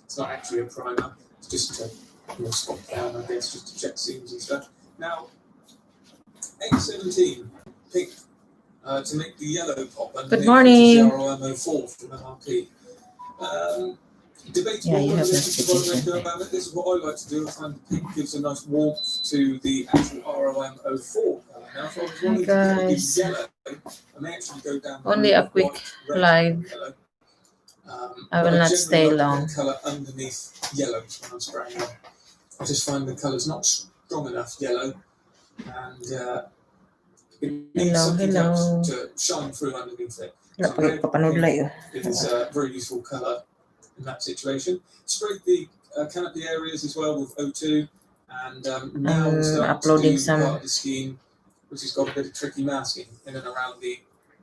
It's not actually a primer. It's just to spot down, I guess, just to check seams and stuff. Now, 817 pink to make the yellow pop. Good morning. ROM04 from MRP. Debatable Yeah, you have this is what I know about it. This is what I like to do. I find the pink gives a nice warmth to the actual ROM04 colour. Now, if I was wanting to get the yellow, I may actually go down only a quick live. I will not stay long. Colour underneath yellows when I'm spraying them. I just find the colour's not strong enough yellow, and it needs something else to shine through underneath it. So it is a very useful colour in that situation. Sprayed the canopy areas as well with O2, and now we're starting to do some part of the scheme which has got a bit of tricky masking in and around the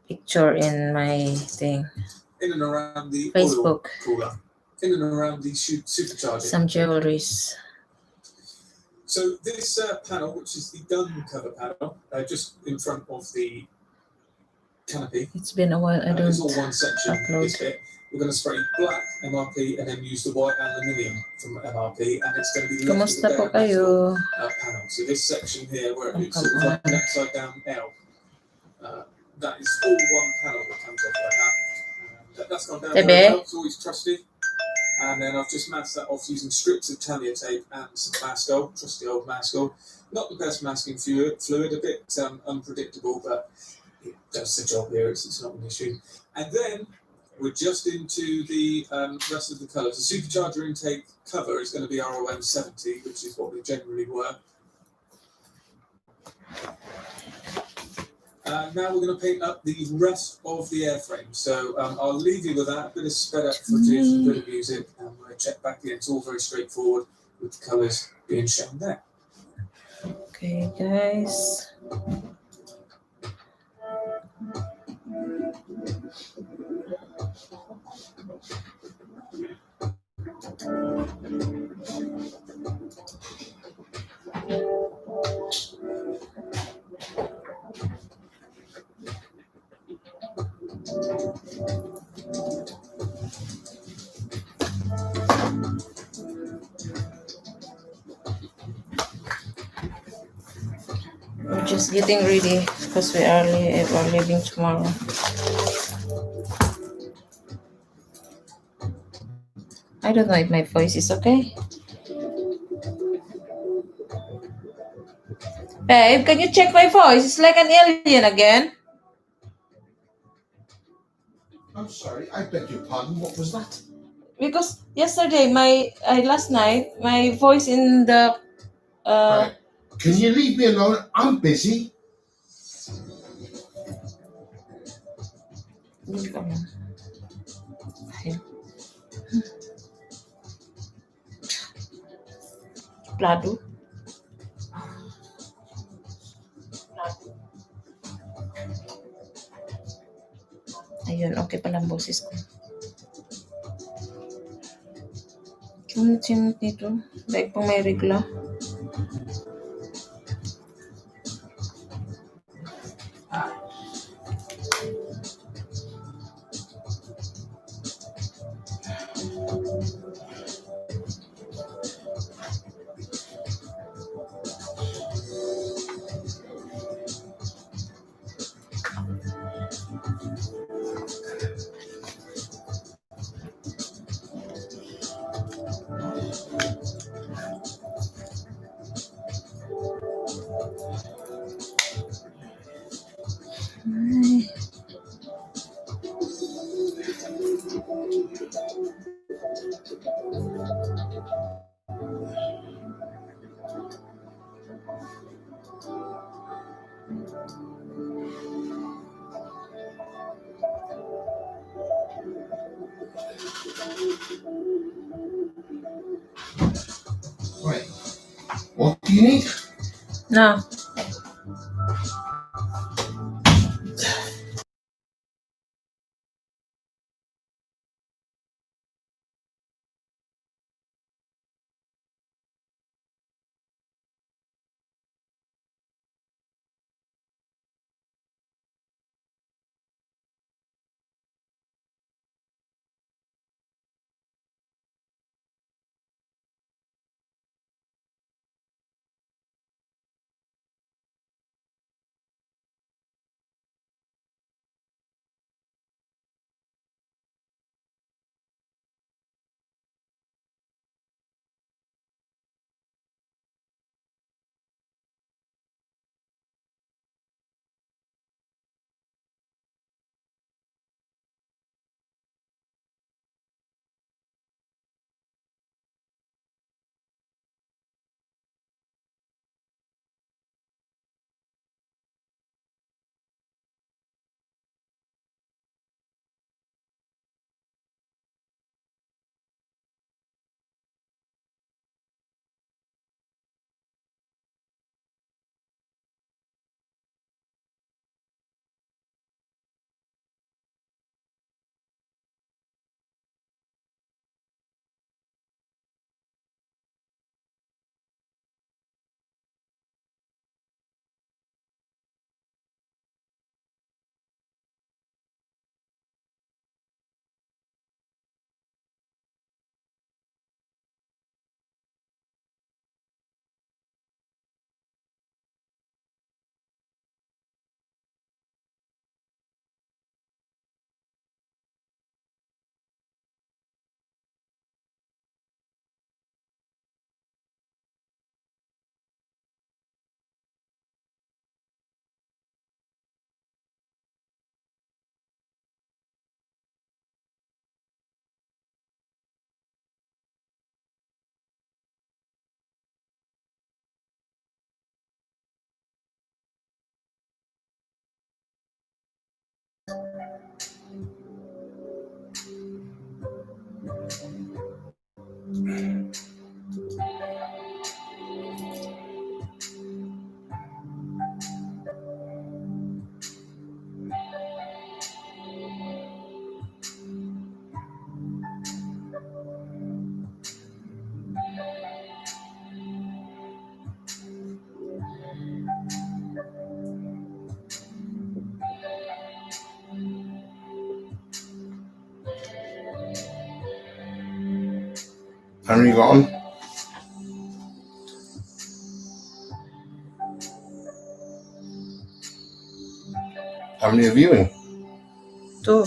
picture in my thing. In and around the Facebook. Oil cooler, in and around the supercharger. Some jewelries. So this panel, which is the gun cover panel, just in front of the canopy. It's been a while. I don't it's all one section. upload. This bit. We're going to spray black MRP and then use the white aluminium from MRP, and it's going to be left with a panel. So this section here, where it's sort of like an upside down L, that is all one panel that comes off like that. That's gone down very well. It's always trusty. And then I've just masked that off using strips of Tamiya tape and some Mascol, trusty old Mascol. Not the best masking fluid, a bit unpredictable, but it does the job here. It's not an issue. And then we're just into the rest of the colours. The supercharger intake cover is going to be ROM70, which is what we generally work. Now we're going to paint up the rest of the airframe. So I'll leave you with that, a bit of sped up footage, a bit of music, and we'll check back in. It's all very straightforward with the colours being shown there. Okay, guys. We're just getting ready because we are leaving tomorrow. I don't know if my voice is okay. Babe, can you check my voice? It's like an alien again. I'm sorry, I beg your pardon. What was that? Because yesterday, last night, my voice in the Right. Can you leave me alone? I'm busy. Plado. Ayun, okay pala ang boses ko. Sinit nito. Like pang may regla. Right. What do you need? No. How many you got on? How many are viewing? 2.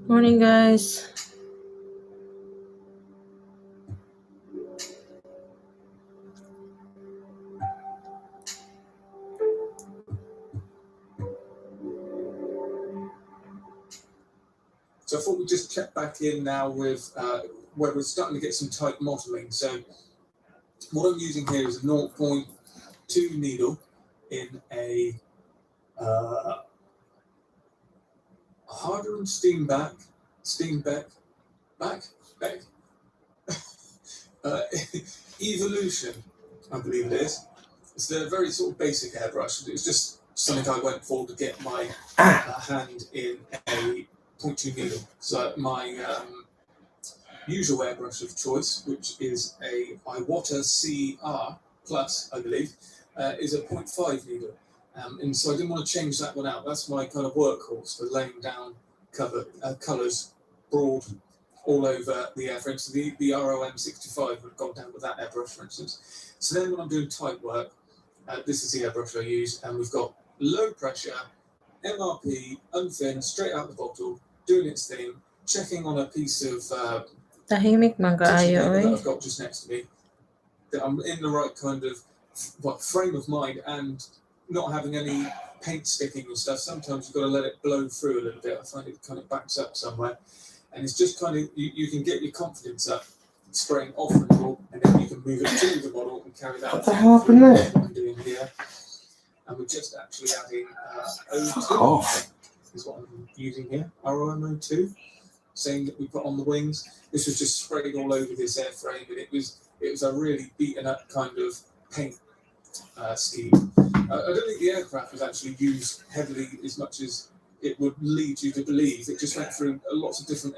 Morning, guys. So I thought we'd just check back in now with where we're starting to get some tight modelling. So what I'm using here is a 0.2 needle in a harder and Steenbeck, Evolution, I believe it is. It's a very sort of basic airbrush. It's just something I went for to get my hand in a 0.2 needle. So my usual airbrush of choice, which is a Iwata CR Plus, I believe, is a 0.5 needle. And so I didn't want to change that one out. That's my kind of workhorse for laying down colours broad all over the air. For instance, the ROM 65 would have gone down with that airbrush, for instance. So then when I'm doing tight work, this is the airbrush I use, and we've got low pressure, MRP, unthin, straight out the bottle, doing its thing, checking on a piece of Tahimik man tissue kaayo, paper that oy. I've got just next to me, that I'm in the right kind of frame of mind and not having any paint sticking and stuff. Sometimes you've got to let it blow through a little bit. I find it kind of backs up somewhere. And it's just kind of, you can get your confidence up, spraying off the model, and then you can move it to the model and carry that. What the hell happened there? I'm doing here. And we're just actually adding Fuck O2, off. is what I'm using here, ROM02, same that we put on the wings. This was just sprayed all over this airframe, and it was a really beaten up kind of paint scheme. I don't think the aircraft was actually used heavily as much as it would lead you to believe. It just went through lots of different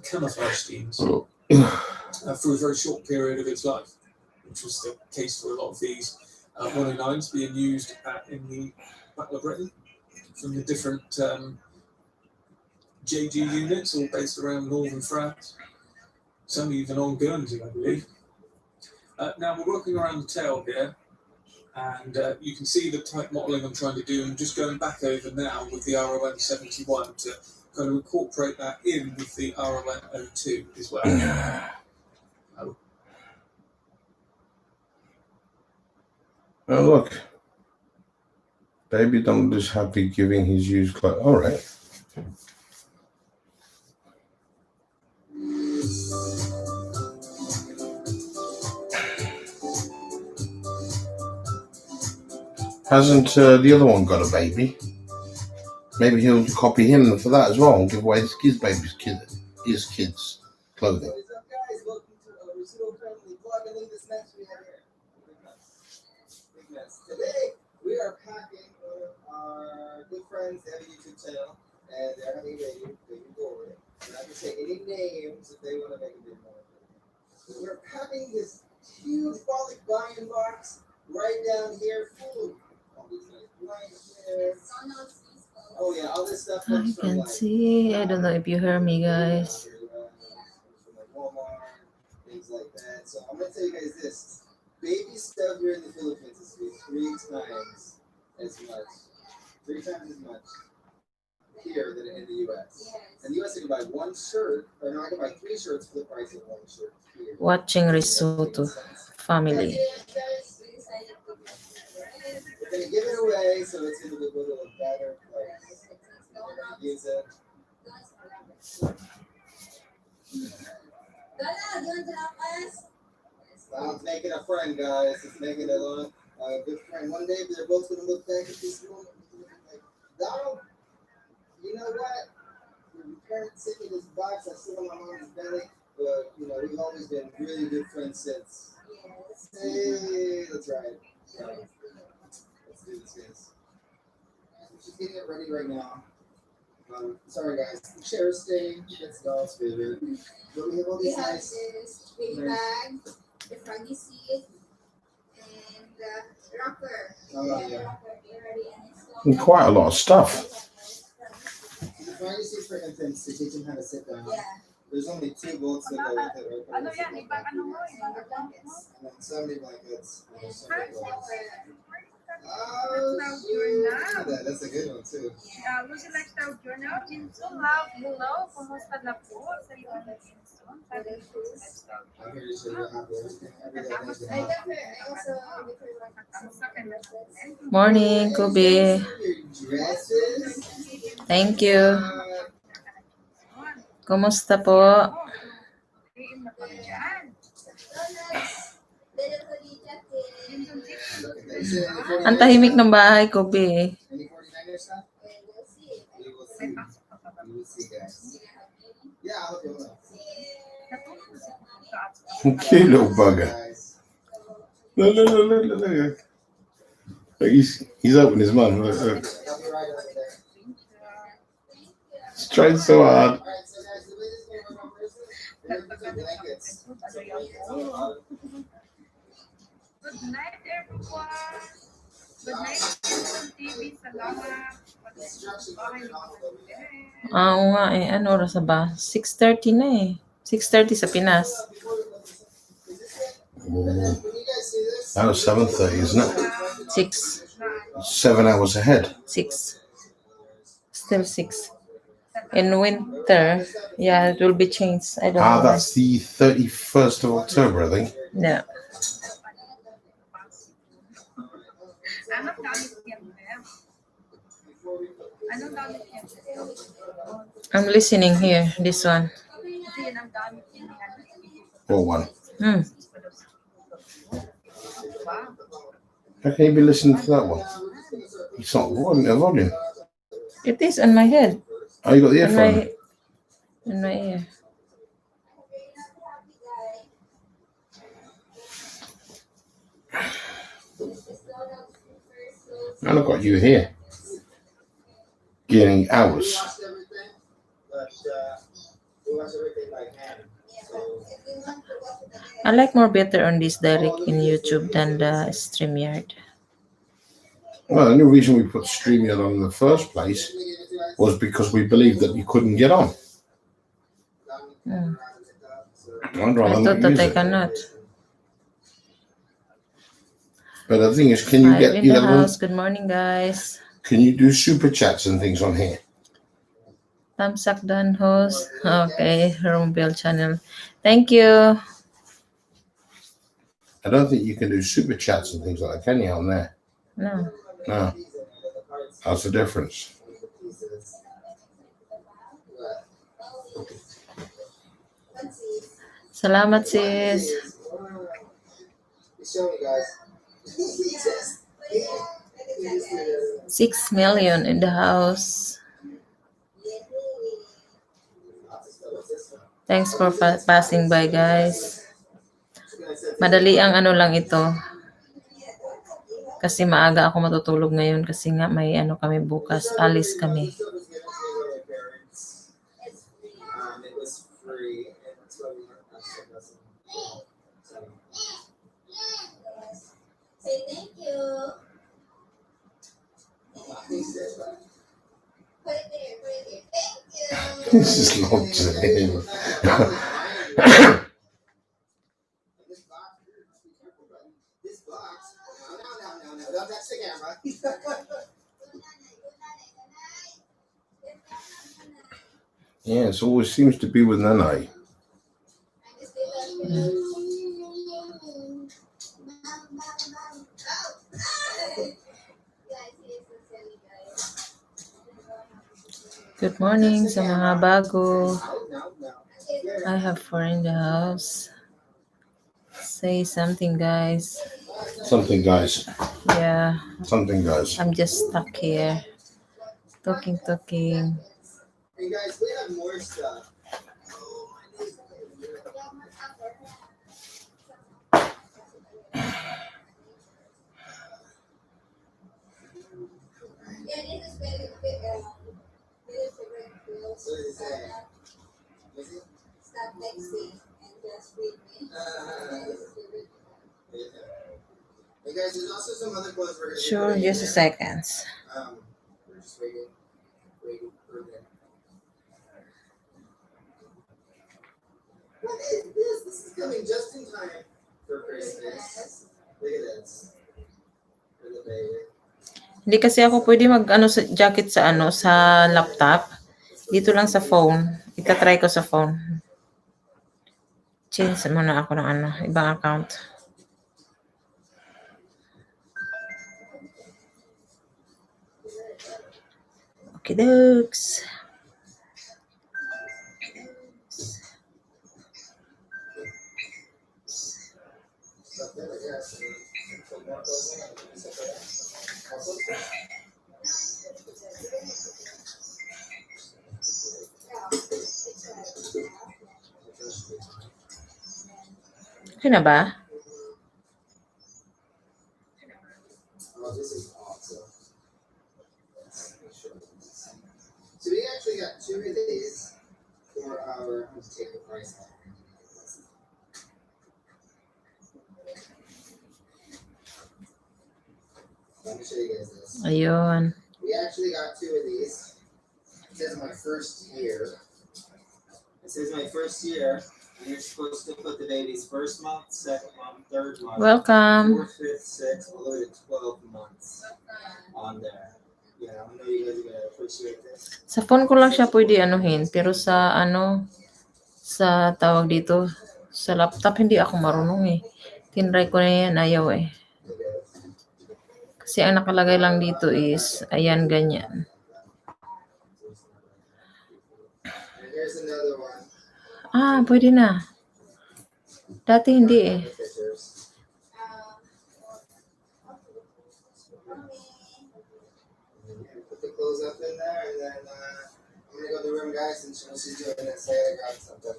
camouflage schemes through a very short period of its life, which was the case for a lot of these 109s being used in the Battle of Britain from the different JG units, all based around northern France. Some even on Guernsey, I believe. Now we're working around the tail here, and you can see the type modelling I'm trying to do. I'm just going back over now with the ROM 71 to kind of incorporate that in with the ROM 02 as well. Oh, look. Baby Donald is happy giving his used clothes. All right. Hasn't the other one got a baby? Maybe he'll copy him for that as well and give away his kids' clothing. What is up, guys? Welcome to a Residual Friendly Vlog. And look at this mess we have here. Big mess. Today, we are packing one of our good friends. They have a YouTube channel, and they're having a baby boy. We're not going to say any names if they want to make a big one. So we're packing this huge Bollywood box right down here full of all these nice blankets. Oh, yeah, all this stuff I comes from, can like, see. I don't know if you hear me, guys. from like Walmart, things like that. So I'm gonna tell you guys this: baby stuff here in the Philippines is 3 times as much here than in the U.S. In the U.S., you can buy one shirt, or no, I can buy 3 shirts for the price of one shirt here. Watching Risotto family. We're gonna give it away, so it's gonna go to a better place. use it. It's making a friend, guys. It's making a good friend. One day they're both gonna look back at this moment and like, Donald, you know what? Your parents sent me this box. I sit on my mom's belly, but you know we've always been really good friends since. Hey, that's right. So, let's do this, guys. She's getting it ready right now. Sorry, guys. The chair is staying. That's Doll's favorite. But we have all these nice this baby bag, the froggy seat, and the rocker. Oh, yeah. And quite a lot of stuff. The froggy seat's for infants to teach them how to sit down. Yeah. There's only 2 bolts that go with it, right? Ano yan? Iba blankets. And then so many blankets. And there's so Hi, many bolts. Pepper. Oh, Love journal. that's a good one too. Lucy Lifestyle Journal. Jinsun, love, hello. Kumusta na po? Sa iyo na Jinsun. Sabi ni Lucy Lifestyle I'm here to show you how to every day things I that happen. got her. I also give her like Kamusta ka na? Morning, Kobe. Your dresses. Thank you. Kumusta po? Diin na pa dyan. donuts, little hoodie jacket, Jinsun, Look at that. Is it any 49ers? Ang tahimik ng bahay, Kobe. Any 49ers stuff? and we'll see. We will May see. pasok pa ba? We will see, guys. Yeah, I hope you will. Natulog si Kuya at Cute little bugger. Guys. Look. He's opening his mouth. Look. I'll be right over there. He's trying so hard. All right, so guys, the way this is going to work first is we're going to put blankets. So blankets on the bottom. Good night, everyone. Good night, Jinsun TV. Salamat. Instruction Bahay manual mo. over there. Oo nga eh. Ano oras na ba? 6:30 na eh. 6:30 sa Pinas. Oh, Can you guys see this? that was 7:30, isn't it? 6. 7 hours ahead. 6. Still 6. In winter, yeah, it will be changed. I don't know. That's the 31st of October, I think. Yeah. Anong gamit yan, Ma'am? Anong gamit yan? I'm listening here. This one. Kasi yun ang gamit yan. What one? Hmm. Wow. How can you be listening to that one? It's not volume. It is on my head. Oh, you got the In my, earphone. in my ear. And I've got you here. Getting hours. We washed everything, but we wash everything by hand. So I like more better on this direct in YouTube than the StreamYard. Well, the only reason we put StreamYard on in the first place was because we believed that you couldn't get on. Hmm. I'd I rather thought not that use I it. cannot. But the thing is, can you Five get in the 11? house. Good morning, guys. Can you do super chats and things on here? Thumbs up done, host. Okay, Rumbel channel. Thank you. I don't think you can do super chats and things like that, can you, on there? No. No. That's the difference. Salamat, sis. show you guys. 6 million in the house. Thanks for passing by, guys. Madali ang ano lang ito. Kasi maaga ako matutulog ngayon kasi nga may ano kami bukas. Alis kami. It was free, and that's why we have Say thank you. Put it there, put it there. Thank you. This is not him. This box, be careful, buddy. This box, no, don't touch the camera. Yeah, it always seems to be with Nana. Good morning sa mga bago. Now. I have 4 in the house. Say something, guys. Something, guys. Yeah, Something, guys. I'm just stuck here. Talking. Hey guys, we have more stuff. Yeah, this is very favorite girls. What is it? Is it? Stop texting and just read me. Hey guys, there's also some other clothes we're gonna be Sure, putting in just a there. second. We're just waiting for them. What is this? This is coming just in time for Christmas. Look at this. For the baby. Hindi kasi ako pwede sa jacket sa sa laptop. Dito lang sa phone. Ita-try ko sa phone. Change muna ako ng ibang account. Okay, dokes. Okay na ba? Oh, this is awesome. So we actually got 2 of these for our take the price off. Let me show you guys this. Ayun. We actually got 2 of these. It says my first year. It says my first year. And you're supposed to put the baby's first month, second month, third month, Welcome. 4th, 5th, 6th, all the way to 12 months on there. Yeah, I know you guys are gonna appreciate this. Sa phone ko lang siya pwede anuhin, pero sa sa tawag dito, sa laptop hindi ako marunong eh. Tinry ko na yan, ayaw eh. Kasi ang nakalagay lang dito is, ayan, ganyan. And here's another one. Pwede na. Dati hindi eh. Pictures. Put the clothes up in there, and then I'm gonna go to the room, guys, and she'll see you, and then say I got something.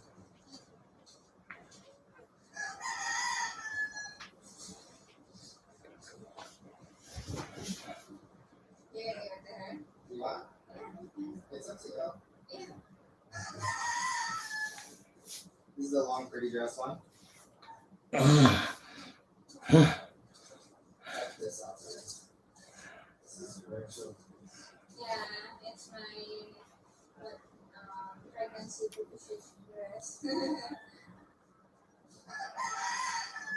What? It's up to you. This is the long, pretty dress one. Check this out, guys. This is Rachel. Yeah, it's my pregnancy preposition dress.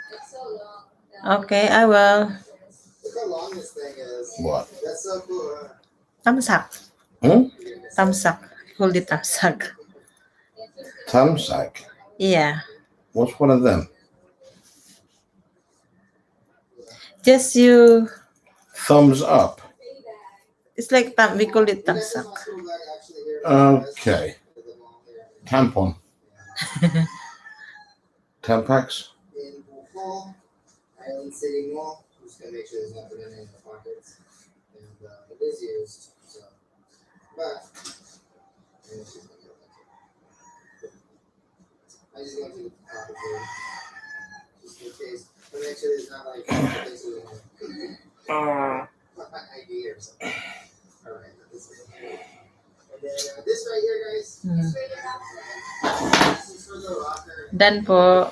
It's so long. Okay, I will. Look how long this thing is. What? That's so cool, huh? Tamsak. Tamsak. Hold it tamsak. Tamsak. Yeah. What's one of them? Just you. Thumbs up. It's like we call it tamsak. Okay. Tampon. Tampax. In Hall, Island City Mall. I'm just gonna make sure there's nothing in the pockets. And it is used, so. But I just went to the pocket here, just in case. But make sure there's not like places ID or something. All right, this is okay. And then this right here, guys. This is for the rocker. Done po.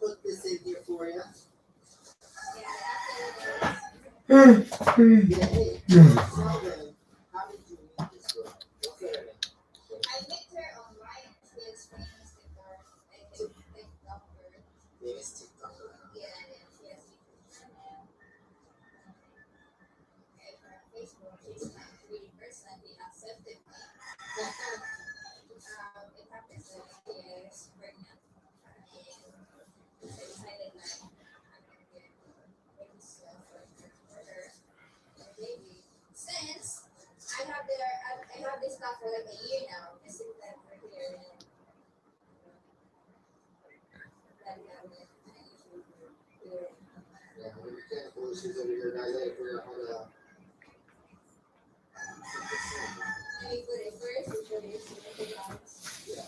Put this in here for you. Yeah, hey, tell them, how did you meet this girl? What's her name? I met her online. She's famous TikToker. Famous TikToker. Yeah, she has and from Facebook, she's not really personally accepted me. It happens that she is pregnant. And I decided that I'm going to Yeah, the mechanical issues over here, guys. I figure out how to. And we put it first, we put it in the box. Yeah.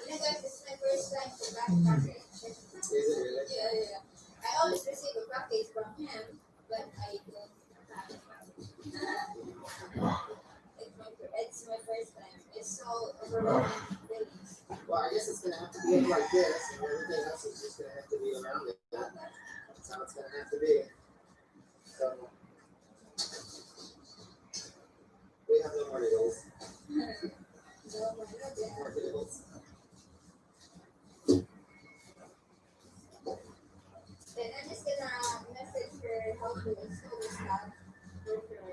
You know, guys, this is my first time to back package. Is it really? Yeah. I always receive a package from him, but I don't have it. It's my first time. It's so overwhelming feelings. Well, I guess it's gonna have to be like this, and everything else is just gonna have to be around it. That's how it's gonna have to be. So we have no more needles. No, my God, More needles. then I'm just gonna message her how to install this stuff.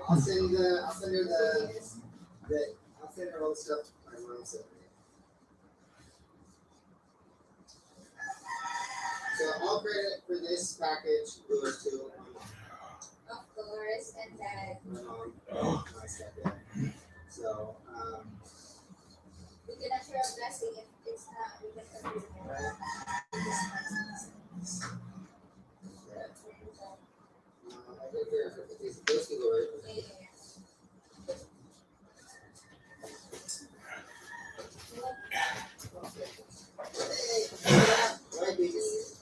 I'll send her I'll send her all the stuff my mom sent me. So all credit for this package goes to Of course, and that my mom and my stepdad. So we cannot share a blessing if it's not, we can agree more. I think those can go right. Yeah. Right, babies.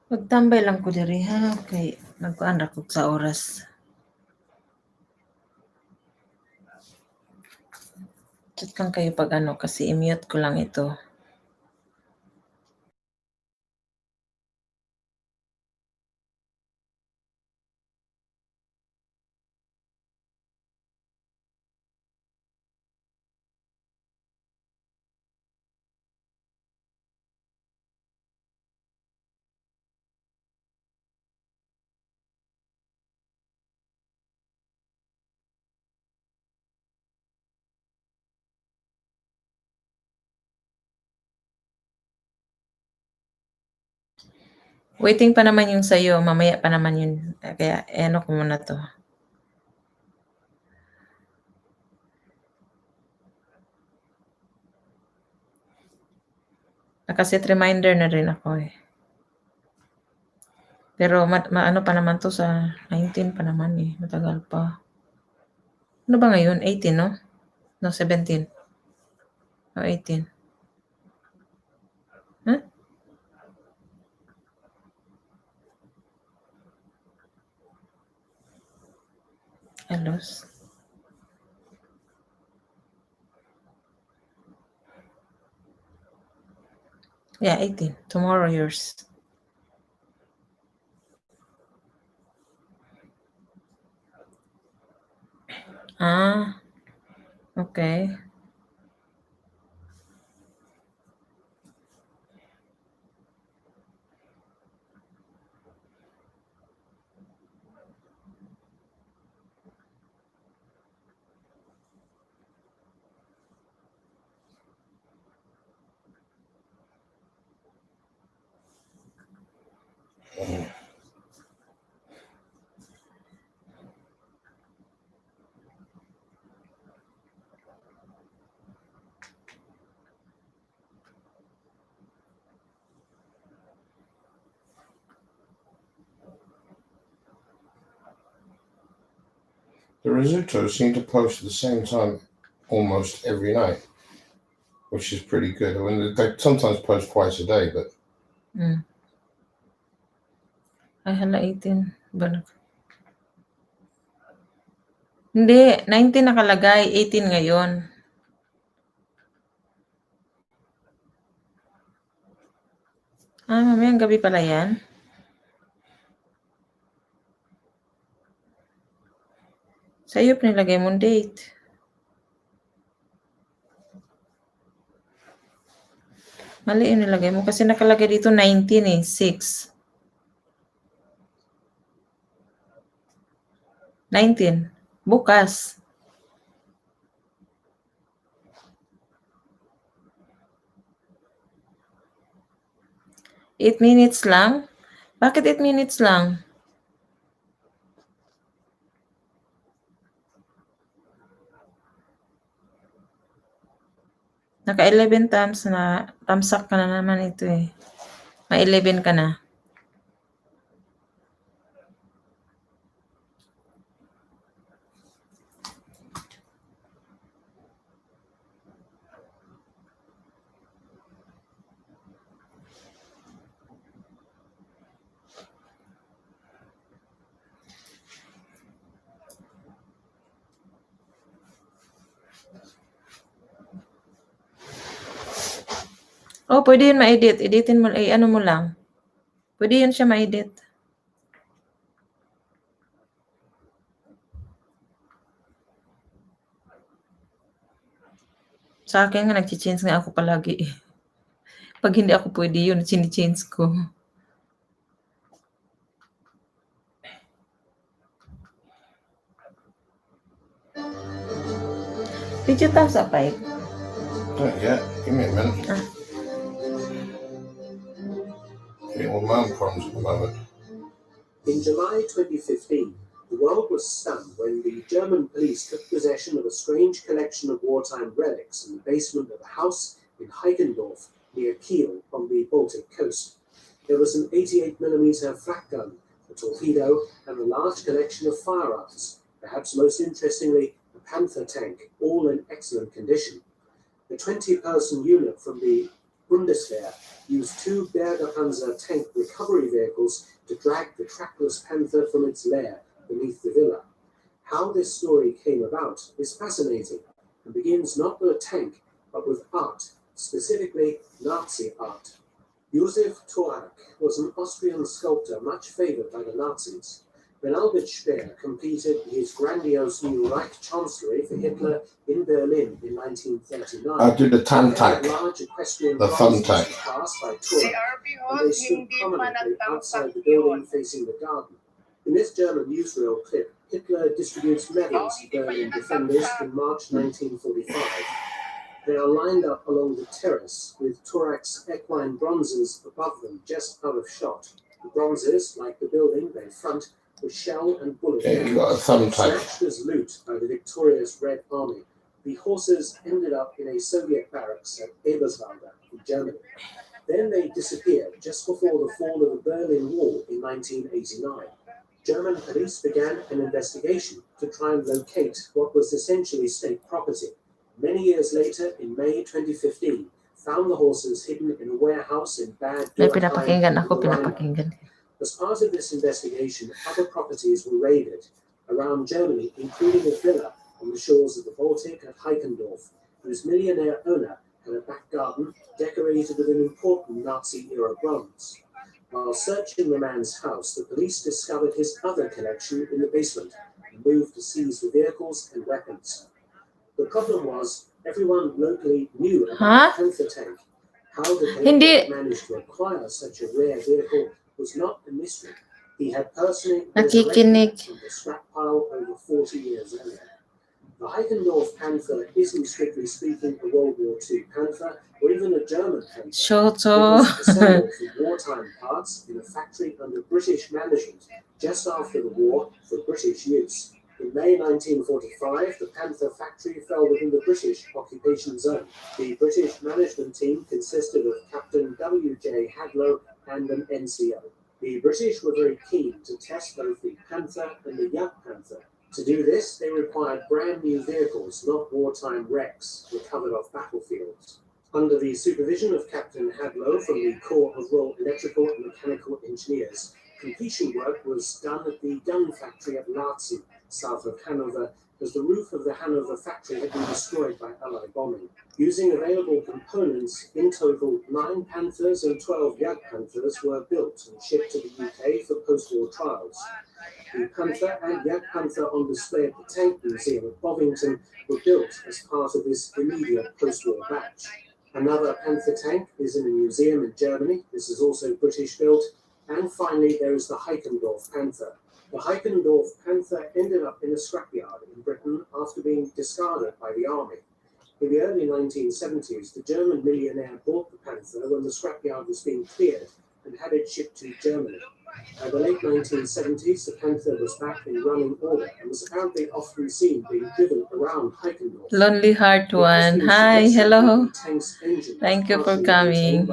Magtambay lang ko diri ha, kay nagkuan ra ko sa oras. Chat lang kayo pag ano, kasi i-mute ko lang ito. Waiting pa naman yung sa'yo, mamaya pa naman yun. Kaya ano ko muna to. Nakaset reminder na rin ako eh. Pero ano pa naman to sa 19 pa naman eh. Matagal pa. Ano ba ngayon? 18, no? No, 17. O 18. Huh? I lost. Yeah, 18. Tomorrow yours. Ah, okay. The risotto seem to post at the same time almost every night, which is pretty good. I mean, they sometimes post twice a day, but Ay, hala, 18. Hindi, 19 nakalagay, 18 ngayon. Mamayang gabi pala yan. Sa'yo pinilagay mong date. Mali yung nilagay mo kasi nakalagay dito 19 eh, 6. 19. Bukas. Eight minutes lang? Bakit 8 minutes lang? Naka 11 times na, tamsak ka na naman ito eh. May 11 ka na. Oh, pwede yun ma-edit. Editin mo, ano mo lang. Pwede yun siya ma-edit. Sa akin nga, nag-change nga ako palagi eh. Pag hindi ako pwede yun, change ko. Did you tap that pipe? not yet. Give me a minute. Getting all my own problems at the moment. In July 2015, the world was stunned when the German police took possession of a strange collection of wartime relics in the basement of a house in Heifendorf near Kiel on the Baltic coast. There was an 88mm flak gun, a torpedo, and a large collection of firearms, perhaps most interestingly, a Panther tank, all in excellent condition. The 20-person unit from the Bundeswehr used 2 Berger-Panzer tank recovery vehicles to drag the trackless Panther from its lair beneath the villa. How this story came about is fascinating and begins not with a tank, but with art, specifically Nazi art. Josef Torak was an Austrian sculptor much favored by the Nazis. When Albert Speer completed his grandiose new Reich Chancellery for Hitler in Berlin in 1939, I did the Tantak, large equestrian the Thumbtack. passed by Si Torak, RB and Hall, they stood hindi pa prominently outside the nagtamsak building yun. facing the garden. In this German newsreel clip, Hitler distributes medals to hindi pa Berlin yun defenders nagtamsak. in March 1945. They are lined up along the terrace with Torak's equine bronzes above them, just out of shot. The bronzes, like the building they front, were shell and bullet Yeah, you got a Thumbtack. snatched as loot by the victorious Red Army. The horses ended up in a Soviet barracks at Eberswalde in Germany. Then they disappeared just before the fall of the Berlin Wall in 1989. German police began an investigation to try and locate what was essentially state property. Many years later, in May 2015, found the horses hidden in a warehouse in Bad May Dürkheim pinapakinggan in ako, the Rhineland. pinapakinggan. As part of this investigation, other properties were raided around Germany, including a villa on the shores of the Baltic at Heifendorf, whose millionaire owner had a back garden decorated with an important Nazi-era bronze. While searching the man's house, the police discovered his other collection in the basement and moved to seize the vehicles and weapons. The problem was everyone locally knew about the Panther tank. How the Hindi. Panther managed to acquire such a rare vehicle was not a mystery. He had personally Nakikinig. resurrected it from the scrap pile over 40 years earlier. The Heifendorf Panther isn't strictly speaking a World War II Panther or even a German Panther. It Shoto. was assembled from wartime parts in a factory under British management just after the war for British use. In May 1945, the Panther factory fell within the British occupation zone. The British management team consisted of Captain W.J. Hadlow and an NCO. The British were very keen to test both the Panther and the Yak Panther, To do this, they required brand new vehicles, not wartime wrecks recovered off battlefields. Under the supervision of Captain Hadlow from the Corps of Royal Electrical and Mechanical Engineers, completion work was done at the gun factory at Laatzen, south of Hanover, as the roof of the Hanover factory had been destroyed by Allied bombing. Using available components, in total 9 Panthers and 12 Jagdpanthers were built and shipped to the UK for post-war trials. The Panther and Jagdpanther on display at the Tank Museum at Bovington were built as part of this immediate post-war batch. Another Panther tank is in a museum in Germany. This is also British built. And finally, there is the Heifendorf Panther. The Heifendorf Panther ended up in a scrapyard in Britain after being discarded by the army. In the early 1970s, the German millionaire bought the Panther when the scrapyard was being cleared and had it shipped to Germany. By the late 1970s, the Panther was back in running order and was apparently often seen being driven around Heikendorf. Lonely Heart One. Hi, hello. Thank you for coming.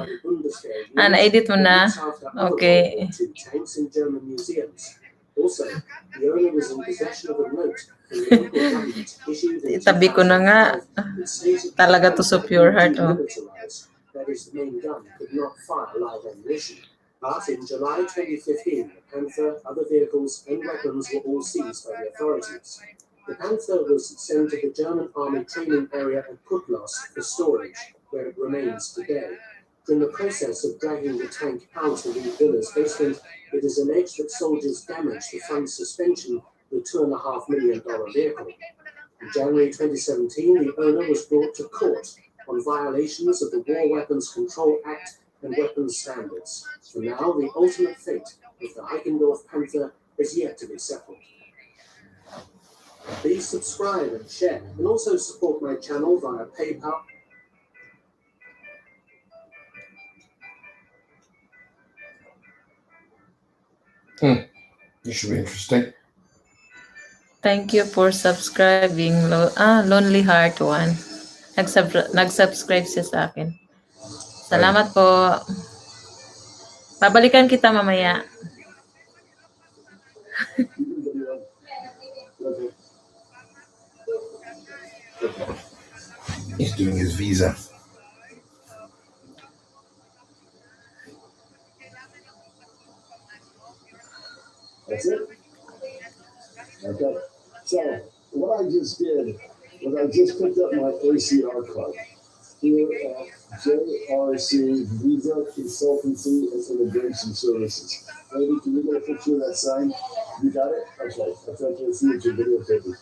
Na-edit mo na? Okay. Tanks in German museums. Also, the owner was in possession of a note from the local government issued in Itabi ko na nga. Talaga to so pure heart, oh. That is, the main gun could not fire live ammunition. But in July 2015, the Panther, other vehicles and weapons were all seized by the authorities. The Panther was sent to the German army training area at Putlos for storage, where it remains today. In the process of dragging the tank out of the villa's basement, it is alleged that soldiers damaged the front suspension of the $2.5 million vehicle. In January 2017, the owner was brought to court on violations of the War Weapons Control Act and weapons standards. For now, the ultimate fate of the Heikendorf Panther is yet to be settled. Please subscribe and share, and also support my channel via PayPal. This should be interesting. Thank you for subscribing. Lonely Heart One. Nag-subscribe siya sa akin. Salamat po. Babalikan kita mamaya. He's doing his visa. That's it? Okay. So, what I just did was I just picked up my ACR card here at JRC Visa Consultancy and Immigration Services. Maybe can you get a picture of that sign? You got it? Okay. I can't see it, your videotaping.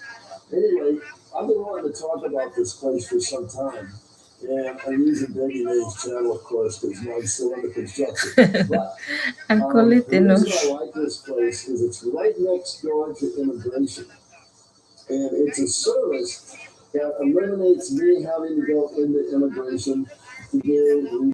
Anyway, I've been wanting to talk about this place for some time. And I'm using Baby Name's channel, of course, because mine's still under construction. But the reason I like this place is it's right next door to immigration. And it's a service that eliminates me having to go into immigration to do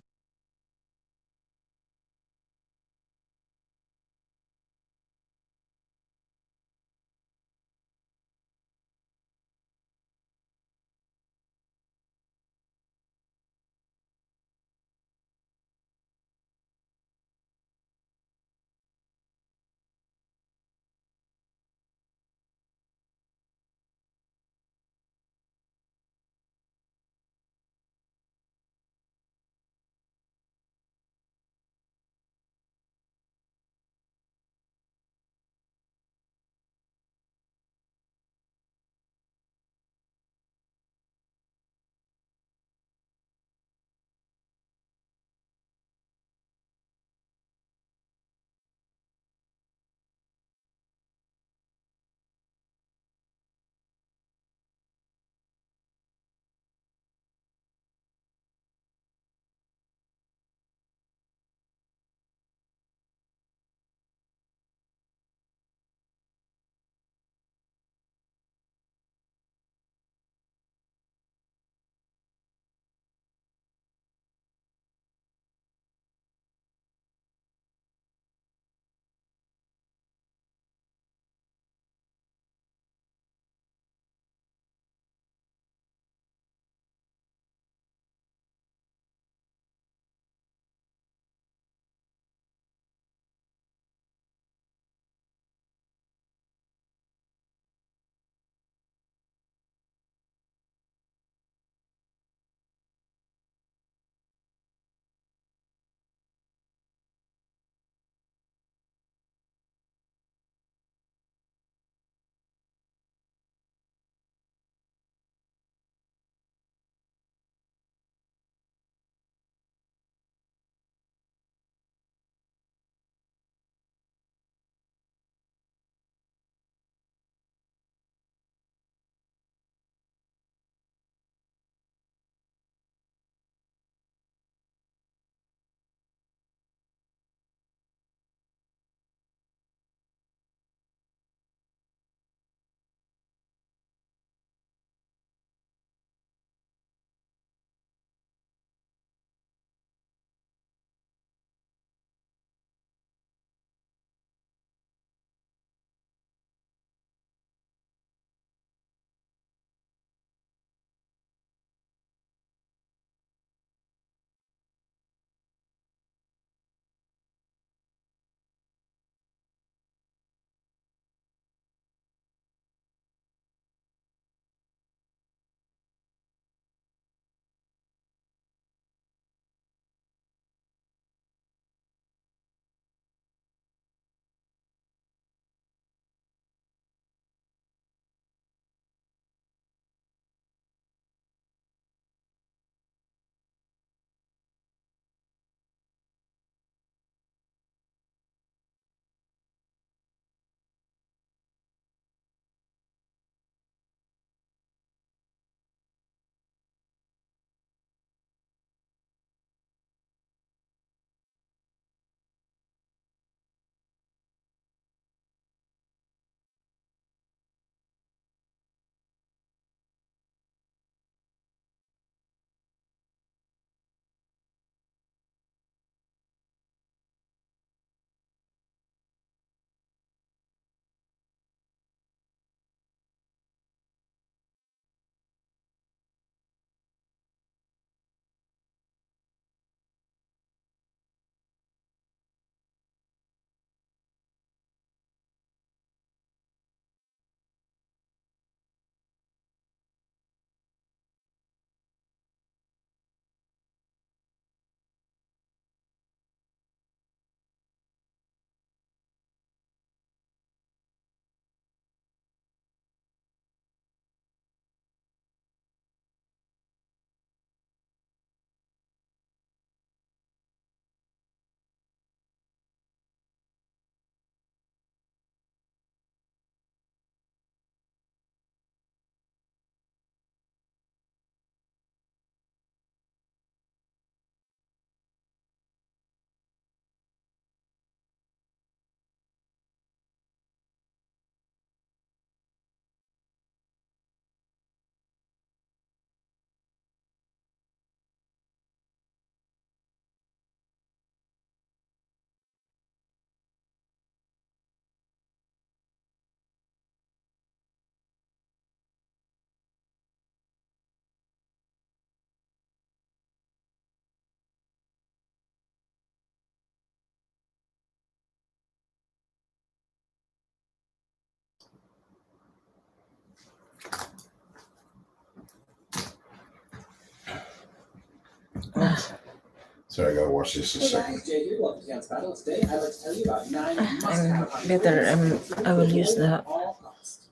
So I gotta watch this in a Hey second. guys, Jay here. Welcome to Untitled. Today I'd like to tell you about 9 must-have hobby Better, hobbies I will use at the all costs.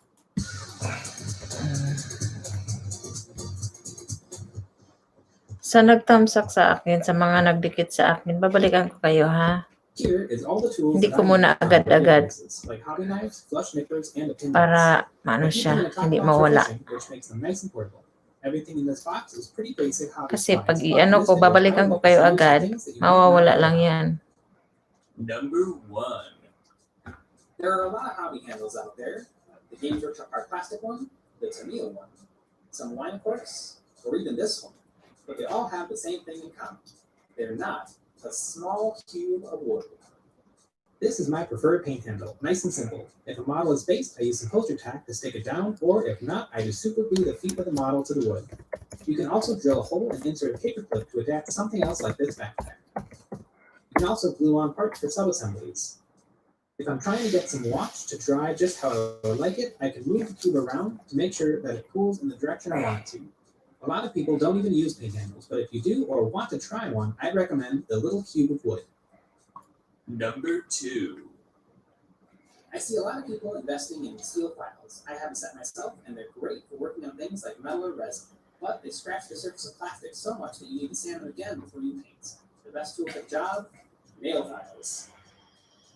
sa nagtamsak sa akin, sa mga nagdikit sa akin, babalikan ko kayo ha. Here is all the tools Hindi that ko I muna use on agad-agad regular basis, like hobby knives, flush nippers, and a pin para vise. ano I keep them in siya, a top hindi box for mawala. fishing, which makes them nice and portable. Everything in this box is pretty basic hobby Kasi pag supplies, but in i-ano this ko, video, I babalikan would ko like to kayo show you some agad, things that you may not mawawala know lang about. yan. Number 1. There are a lot of hobby handles out there. The Games Workshop Art Plastic one, the Tamiya one, some line corks, or even this one. But they all have the same thing in common. They're not a small cube of wood. This is my preferred paint handle, nice and simple. If a model is based, I use some poster tack to stick it down, or if not, I just super glue the feet of the model to the wood. You can also drill a hole and insert a paper clip to adapt to something else like this backpack. You can also glue on parts for sub-assemblies. If I'm trying to get some watch to dry just how I would like it, I can move the cube around to make sure that it cools in the direction I want it to. A lot of people don't even use paint handles, but if you do or want to try one, I'd recommend the little cube of wood. Number 2. I see a lot of people investing in steel files. I have a set myself, and they're great for working on things like metal or resin, but they scratch the surface of plastic so much that you need to sand them again before you paint. The best tool for the job? Nail files.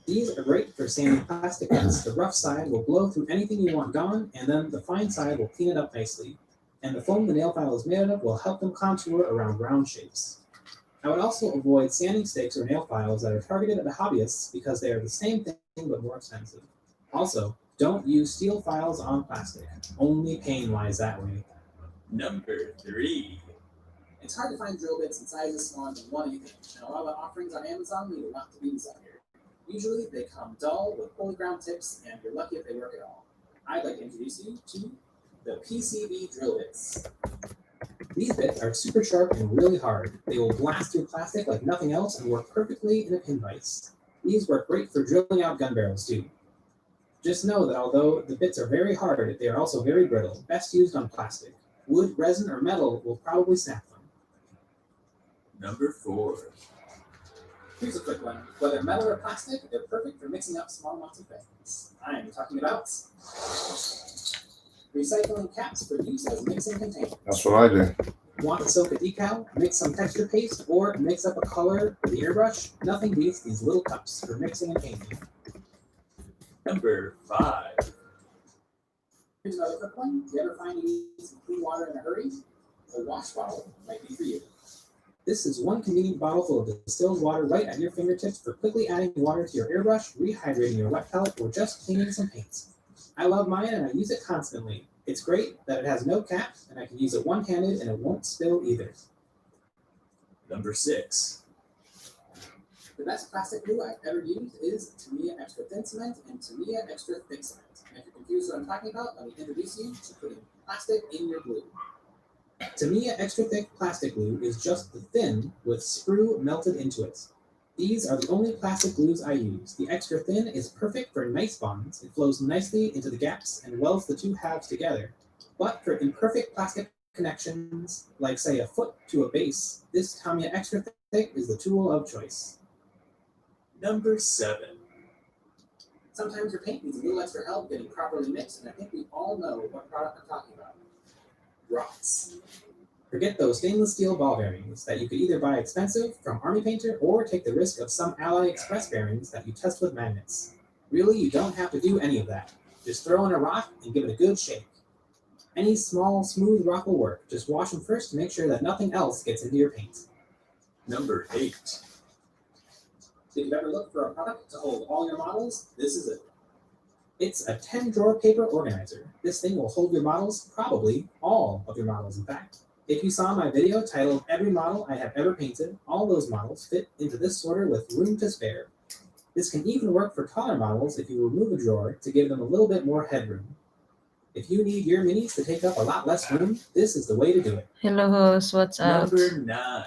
These are great for sanding plastic cuts. The rough side will blow through anything you want gone, and then the fine side will clean it up nicely. And the foam the nail file is made of will help them contour around round shapes. I would also avoid sanding sticks or nail files that are targeted at hobbyists because they are the same thing but more expensive. Also, don't use steel files on plastic. Only pain lies that way. Number 3. It's hard to find drill bits in sizes smaller than 1/8 inch, and a lot of the offerings on Amazon leave a lot to be desired. Usually, they come dull with poorly ground tips, and you're lucky if they work at all. I'd like to introduce you to the Pcb Drill Bits. These bits are super sharp and really hard. They will blast through plastic like nothing else and work perfectly in a pin vise. These work great for drilling out gun barrels too. Just know that although the bits are very hard, they are also very brittle, best used on plastic. Wood, resin, or metal will probably snap them. Number 4. Here's a quick one. Whether metal or plastic, they're perfect for mixing up small amounts of things. I'm talking about recycling caps for use as mixing containers. That's what I do. Want to soak a decal, mix some texture paste, or mix up a color with the airbrush? Nothing beats these little cups for mixing and painting. Number 5. Here's another quick one. You ever find you need some clean water in a hurry? A wash bottle might be for you. This is one convenient bottle full of distilled water right at your fingertips for quickly adding water to your airbrush, rehydrating your wet pellet, or just cleaning some paints. I love mine and I use it constantly. It's great that it has no cap and I can use it one-handed and it won't spill either. Number 6. The best plastic glue I've ever used is Tamiya Extra Thin Cement and Tamiya Extra Thick Cement. And if you're confused what I'm talking about, let me introduce you to putting plastic in your glue. Tamiya Extra Thick plastic glue is just the thin with sprue melted into it. These are the only plastic glues I use. The extra thin is perfect for nice bonds. It flows nicely into the gaps and welds the two halves together. But for imperfect plastic connections, like say a foot to a base, this Tamiya Extra Thick is the tool of choice. Number 7. Sometimes your paint needs a little extra help getting properly mixed, and I think we all know what product I'm talking about. Rocks. Forget those stainless steel ball bearings that you could either buy expensive from Army Painter or take the risk of some Ally Express bearings that you test with magnets. Really, you don't have to do any of that. Just throw in a rock and give it a good shake. Any small, smooth rock will work. Just wash them first to make sure that nothing else gets into your paint. Number 8. If you've ever looked for a product to hold all your models, this is it. It's a 10-drawer paper organizer. This thing will hold your models, probably all of your models in fact. If you saw my video titled Every Model I Have Ever Painted, all those models fit into this sorter with room to spare. This can even work for taller models if you remove a drawer to give them a little bit more headroom. If you need your minis to take up a lot less room, this is the way to do it. Hello host, what's up? Number 9.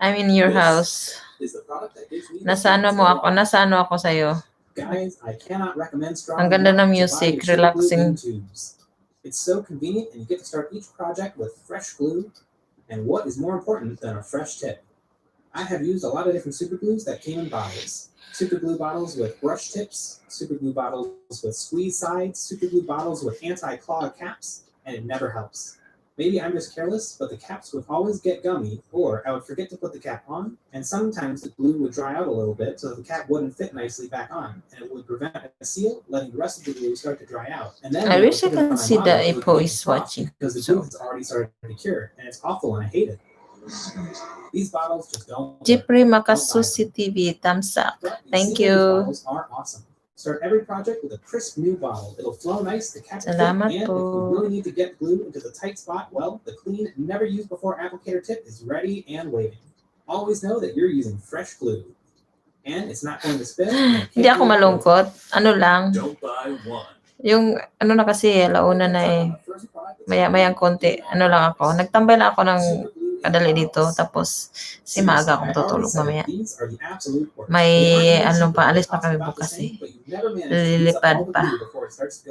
I'm in your house. Is the product that gives me the Nasa ano sense mo of ako? Nasa ano ako sa'yo? Guys, I cannot recommend strongly Ang ganda enough ng to buy music, your sugar glue relaxing. in tubes. It's so convenient and you get to start each project with fresh glue. And what is more important than a fresh tip? I have used a lot of different super glues that came in bottles. Super glue bottles with brush tips, super glue bottles with squeeze sides, super glue bottles with anti-clog caps, and it never helps. Maybe I'm just careless, but the caps would always get gummy, or I would forget to put the cap on, and sometimes the glue would dry out a little bit so the cap wouldn't fit nicely back on, and it would prevent a seal, letting the rest of the glue start to dry out. And then I when wish I put it on can my see model, the it would Ipo make is froth watching. because the So, glue has already started to cure, and it's awful and I hate it. These bottles just don't work. Jeffrey Don't buy Makasusi them. TV, thumbs up. But Thank single-use you. bottles are awesome. Start every project with a crisp new bottle. It'll flow nice, the cap will fit, Salamat and if you po. really need to get glue into the tight spot, well, the clean, never used before applicator tip is ready and waiting. Always know that you're using fresh glue. And it's not going to spill. And it Hindi can't ako be broken. malungkot. Ano lang, Don't buy one. yung ano na kasi, launa na eh. Maya-mayang konti. Ano lang ako. Nagtambay lang ako ng kadali dito. Tapos, si maaga akong tutulog mamaya. May ano pa, alis pa kami bukas eh. Lilipad pa.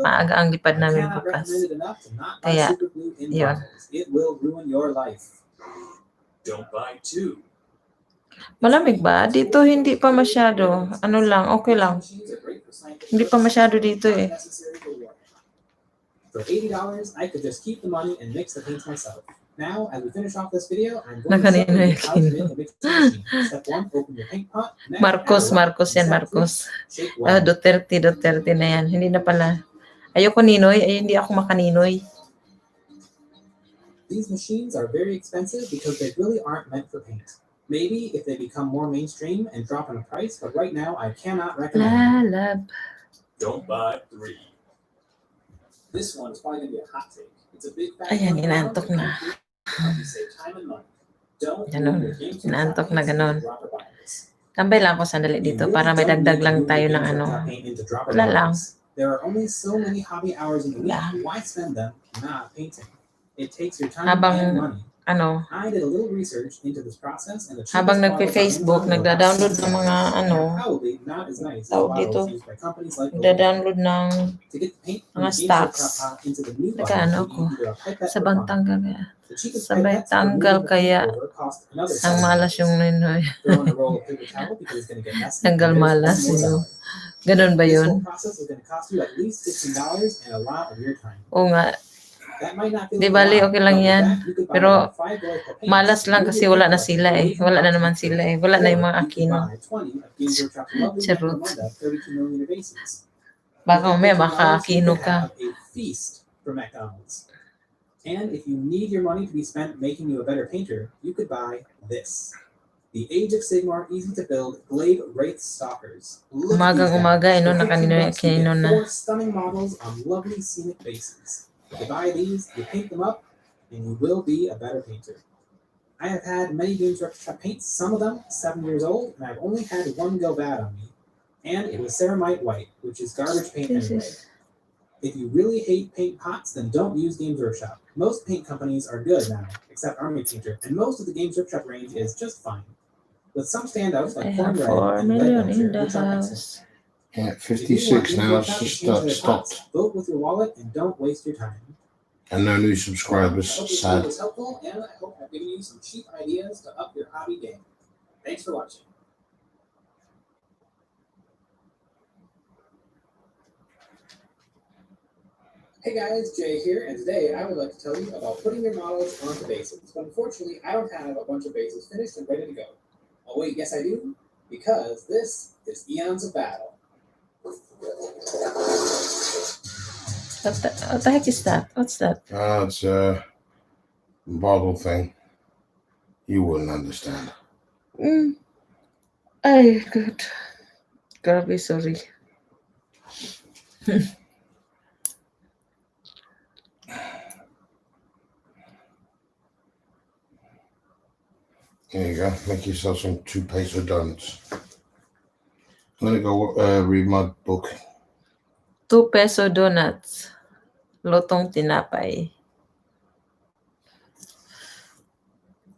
Maaga ang lipad namin bukas. Kaya, yun. It will ruin your life. Don't buy two. Malamig ba? Dito hindi pa masyado. Ano lang, okay lang. Hindi pa masyado dito eh. For $80, I could just keep the money and mix the paints myself. Now, as we finish off this video, I'm going to show Nakanino you yung how to make a mixing machine. Step 1, open your paint pot. Next, Marcos yan, Step Marcos. 3, shake well. Duterte na yan. Hindi na pala. Ayoko ninoy, hindi ako makaninoy. These machines are very expensive because they really aren't meant for paint. Maybe if they become more mainstream and drop in price, but right now I cannot recommend them. Lalab. Don't buy 3. This one is probably going to be a hot take. It's a big fat Ayan, one inaantok na. help you save time and money. Don't Ganon. leave your games with Inaantok dropper na ganon. paints into dropper bottles. Tambay lang ako sandali You dito really para may don't dagdag need to lang move tayo your ng games ano. with dropper paint into dropper Wala lang. bottles. There are only so many hobby hours in the week. Wala. Why spend them not painting? It takes your time Habang, and money. ano, I did a little research into this process and the cheapest habang bottles on nagpe-Facebook, Amazon were nagda-download ng $7. mga ano, Probably not as nice as tawag bottles dito, used by companies like Gold. nagda-download ng To get the paint from mga the Game stocks. Workshop pot into the new Nagkaano bottle, ako, you need either a pipette sabay or pump. tanggal kaya. The cheapest Sabay pipettes for tanggal moving the paint kaya, over cost another ang malas $7. yung ninoy. Throw in a roll of paper towel because it's going to get messy. Tanggal And there's malas one more yun. $7. Ganun ba This whole yun? process is going to cost you at least $15 and a lot of your time. Oo nga. That might not feel Di like a bali, lot, okay lang but with yan. that, you could buy Pero, about $5 per paint. malas lang Move kasi your wala paint na collection sila eh. away from Wala na box naman paint. sila eh. Wala na yung mga Or you could Aquino. buy 20 of Game Workshop's lovely Charot. Necromunda 32mm bases. Baka With umaya, that baka $15, Aquino you could ka. have a feast for McDonald's. And if you need your money to be spent making you a better painter, you could buy this. The Age of Sigmar Easy to Build Glaive Wraith Stalkers. Look at these Umagang-umaga, guys. no, For $15, you nakanino get na. 4 stunning models on lovely scenic bases. You buy these, you paint them up, and you will be a better painter. I have had many Games Workshop paints, some of them 7 years old, and I've only had one go bad on me. And it was ceramite white, which is garbage paint This anyway. is- If you really hate paint pots, then don't use Games Workshop. Most paint companies are good now, except Army Painter, and most of the Games Workshop range is just fine. With some standouts I like have Corn Red 4 and Red million Venture, in the which are excellent. house. Yeah, If you want 56 Games now. Workshop It's to change their stopped. pots, vote with your wallet and don't waste your time. And no new I subscribers. hope this video Sad. was helpful, and I hope I've given you some cheap ideas to up your hobby game. Thanks for watching. Hey guys, Jay here, and today I would like to tell you about putting your models onto bases. But unfortunately, I don't have a bunch of bases finished and ready to go. Oh wait, yes I do, because this is Eons of Battle. What the heck is that? What's that? It's a bottle thing. You wouldn't understand. Ay, good. Grabe, sorry. There you go. Make yourself some 2 peso donuts. I'm gonna go read my book. 2 peso donuts. Lotong tinapay.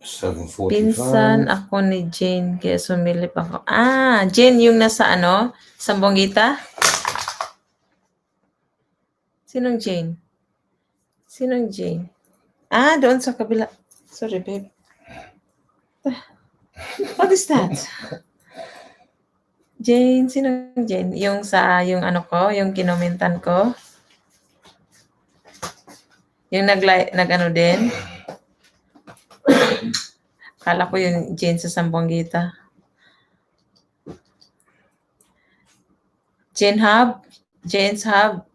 7:45. Pinsan ako ni Jane, kaya sumili pa ako. Ah, Jane yung nasa ano? Sambuangita? Sinong Jane? Sinong Jane? Ah, doon sa kabila. Sorry, babe. What is that? Jane, sino Jane? Yung yung ano ko, yung kinomentan ko? Yung nag-ano din? Kala ko yung Jane sa Sambuanguita. Jane Hub? Jane's Hub?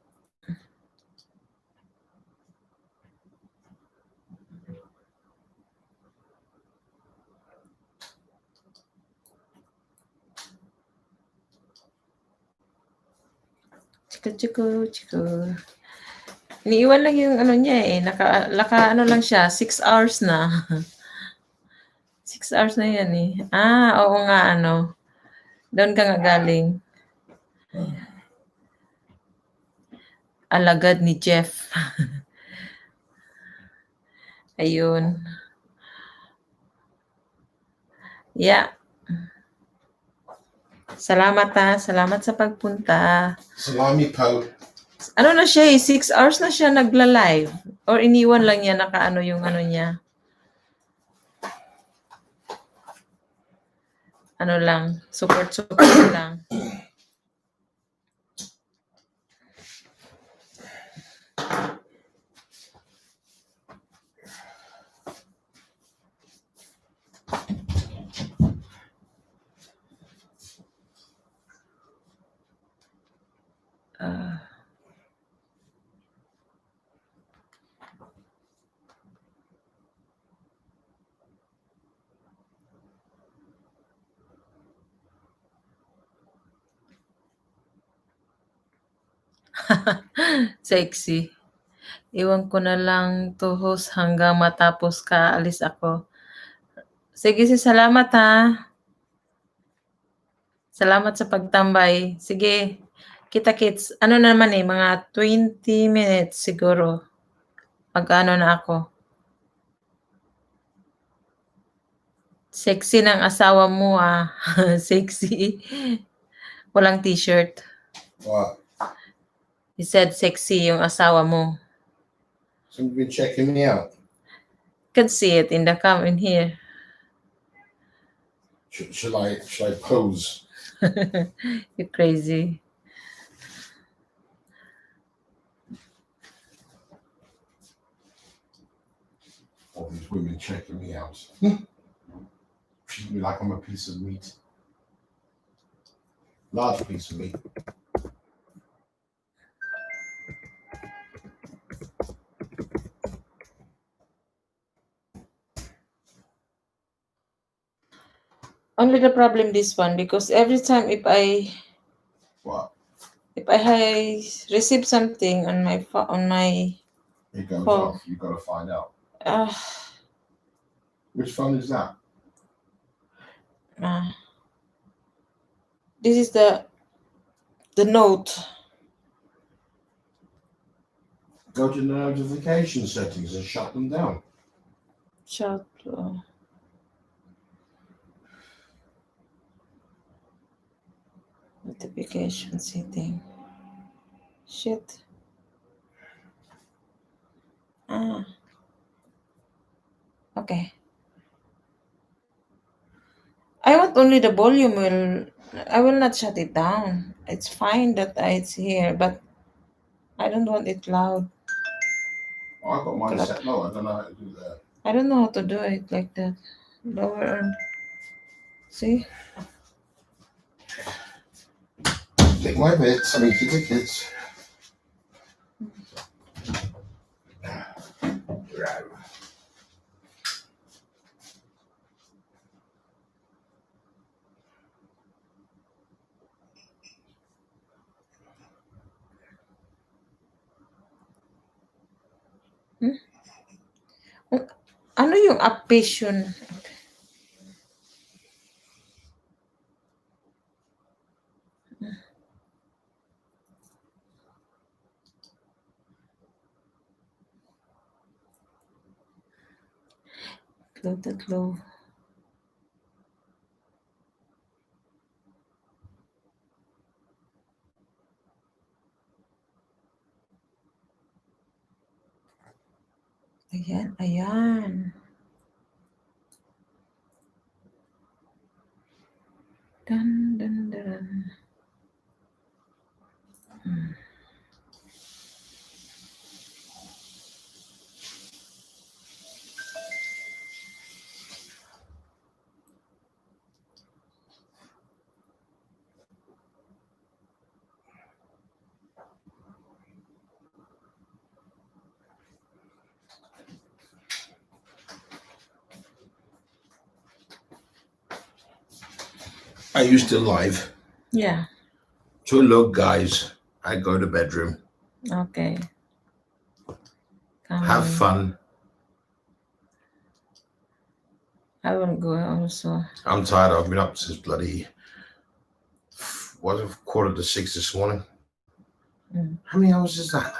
Chiko. Iniiwan lang yung ano niya eh. Naka ano lang siya, 6 hours na. 6 hours na yan eh. Oo nga ano. Doon ka nga galing. Alagad ni Jeff. Ayun. Yeah. Salamat Salamat sa pagpunta. Salami po. Ano na siya 6 hours na siya nagla-live. Or iniwan lang niya nakaano yung ano niya. Ano lang, support lang. Sexy. Iwan ko na lang to host hanggang matapos ka, alis ako. Sige, salamat Salamat sa pagtambay. Sige, kita-kits. Ano naman mga 20 minutes siguro. Pag-ano na ako. Sexy ng asawa mo Sexy. Walang t-shirt. What? He said sexy yung asawa mo. Somebody's been checking me out. Could see it in the comment here. Should I pose? You're crazy. All these women checking me out. Treat me like I'm a piece of meat. Large piece of meat. Only the problem this one because every time if I receive something on my it goes off. You got to find out. Which phone is that? This is the note. Go to the notification settings and shut them down. Shut. Notification setting. Shit. Okay. I want only the volume I will not shut it down. It's fine that it's here, but I don't want it loud. I got mine set low. I don't know how to do that. I don't know how to do it like that. Lower. See? Take my bits. I mean, tickets. Ano yung apation? Tatlo. Ayan. Dun, dun, dun. I used to live. Yeah. So look, guys, I go to bedroom. Okay. Have fun. I will go also. I'm tired. I've been up since bloody 5:45 this morning. How many hours is that?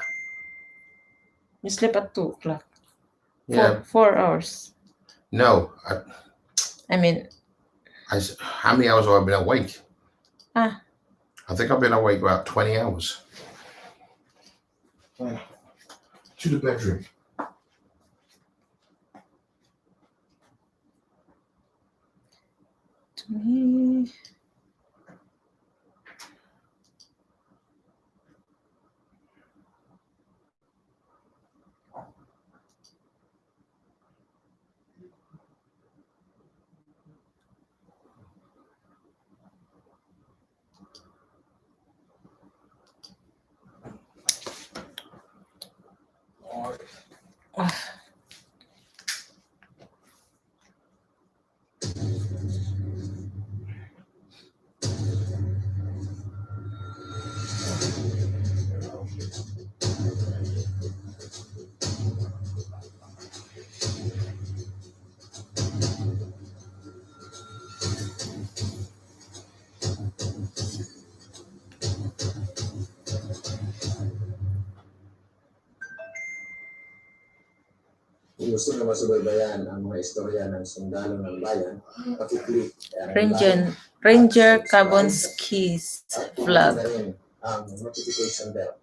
You sleep at 2 o'clock. Yeah. 4 hours. No. I mean, how many hours have I been awake? Ah. I think I've been awake about 20 hours. To the bedroom. To me. Kung gusto nyo masubaybayan ang mga istorya ng sundalo ng bayan, pakiclick Ranger Kabonski's vlog. na rin ang notification bell.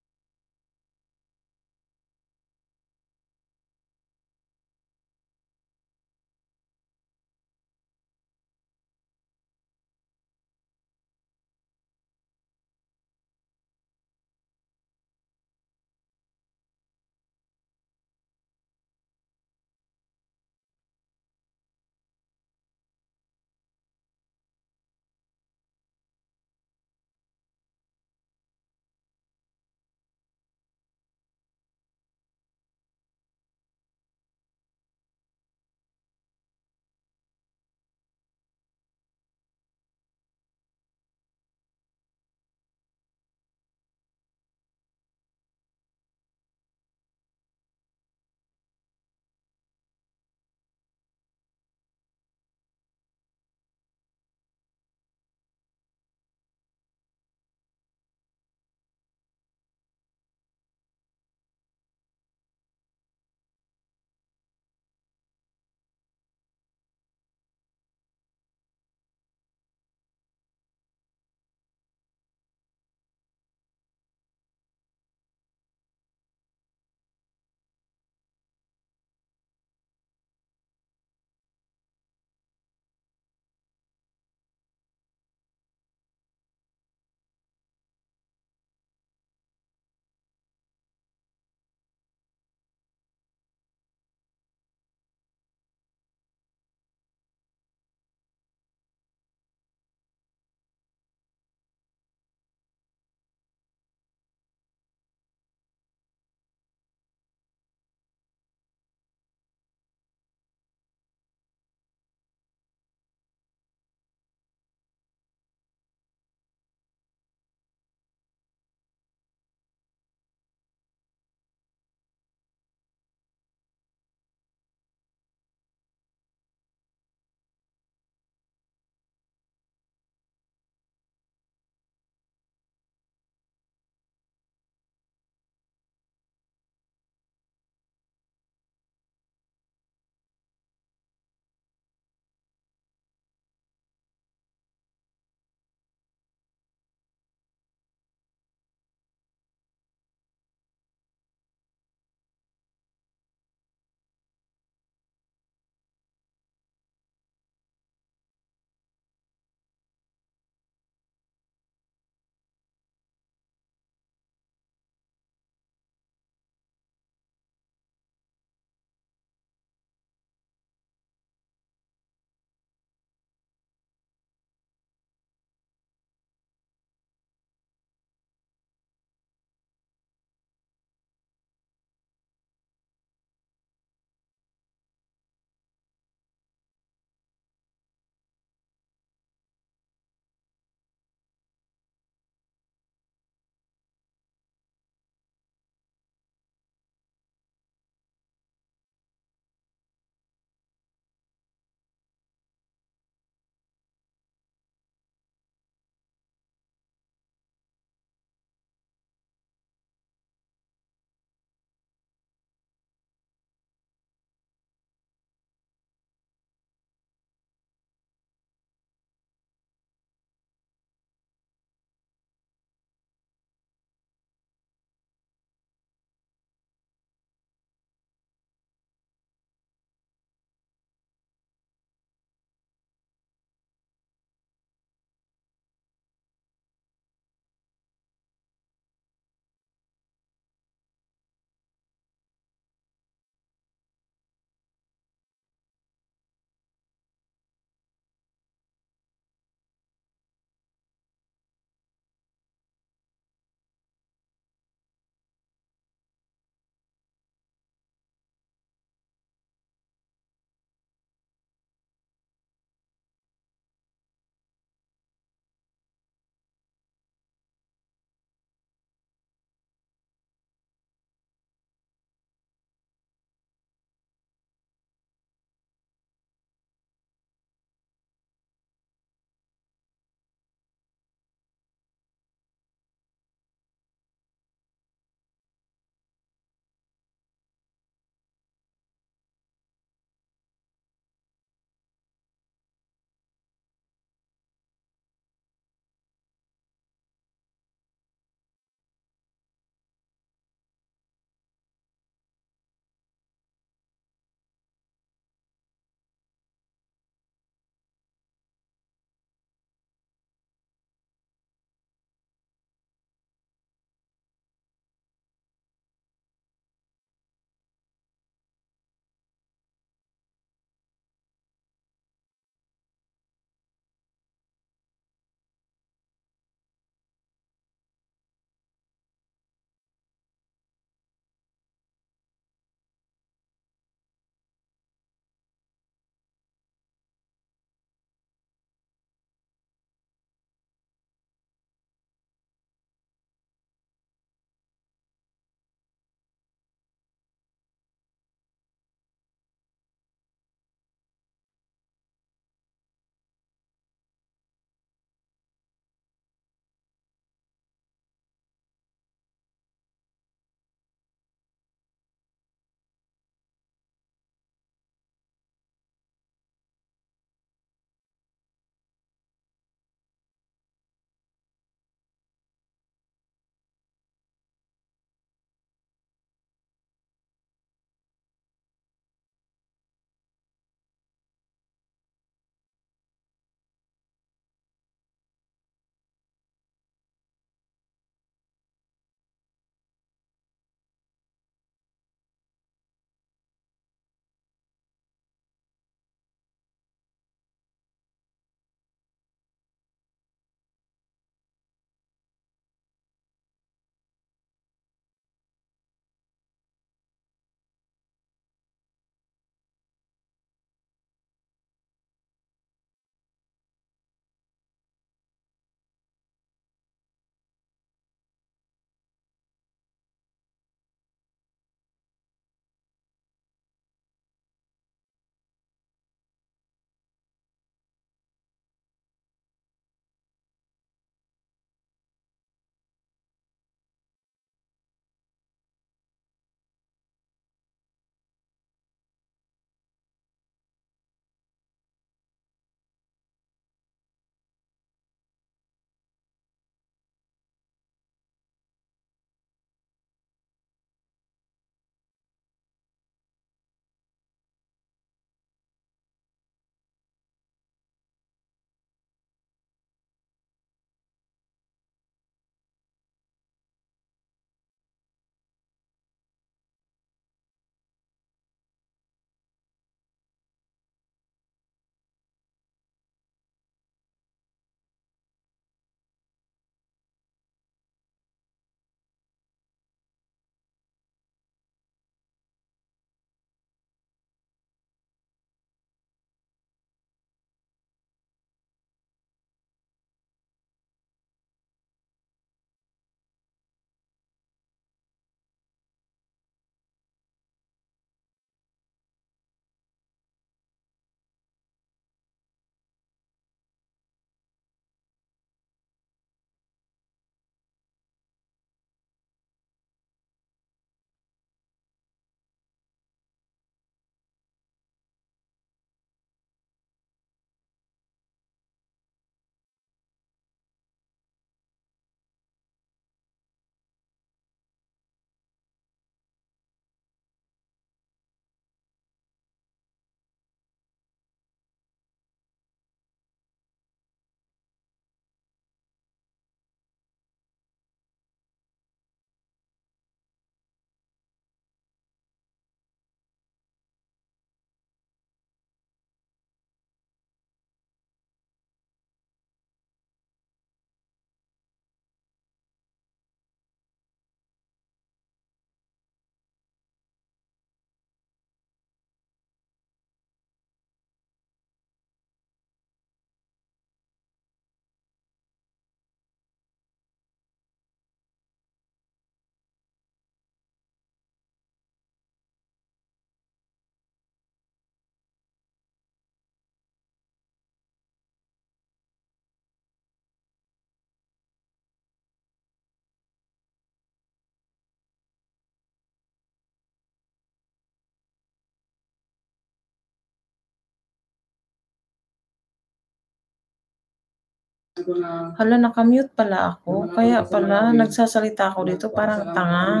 Hala, nakamute pala ako. Kaya pala, nagsasalita ako dito parang tanga.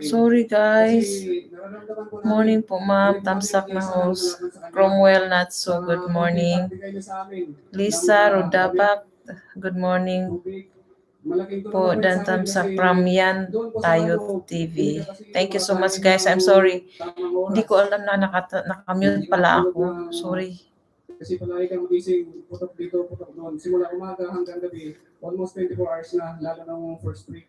Sorry guys. Morning po ma'am. Tamsak na host. Cromwell, not so. Good morning. Lisa Rodapak. Good morning po. Dan Tamsak from Yan Tayo TV. Thank you so much guys. I'm sorry. Hindi ko alam na nakamute pala ako. Sorry. Kasi palagi kang magising, putok dito, putok doon. Simula umaga hanggang gabi, almost 24 hours na, lalo na yung first week.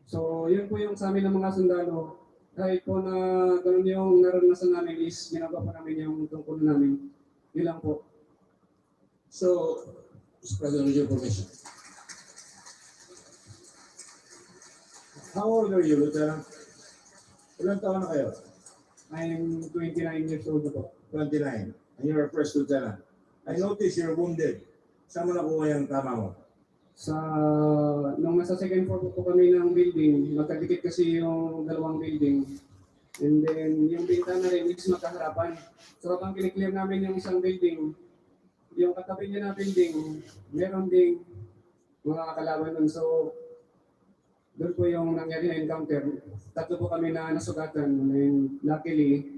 So, yun po yung sa amin ng mga sundalo. Kahit po na ganun yung naranasan namin is, ginagawa po namin yung tungkol namin. Yun lang po. So, Mr. President, with your permission. How old are you, Lieutenant? Ilan taon na kayo? I'm 29 years old na po. 29. And you're a first lieutenant. I noticed you're wounded. Saan mo nakuha yung tama mo? Nung nasa second floor po kami ng building, magkadikit kasi yung dalawang building. And then, yung bintana rin is magkaharapan. So, habang kiniklear namin yung isang building, yung katabi niya na building, meron ding mga kalaban nun. So, doon po yung nangyari na encounter. Tatlo po kami na nasugatan. And luckily,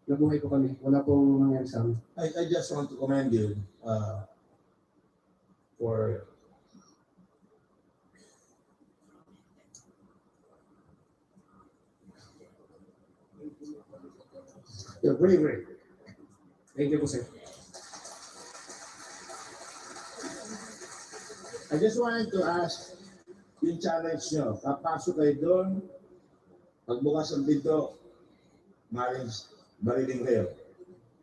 nabuhay po kami. Wala pong nangyari sa amin. I just want to commend you for your bravery. Thank you po, sir. I just wanted to ask yung challenge nyo. Kapasok kayo doon, pagbukas ng pinto, bariling kayo.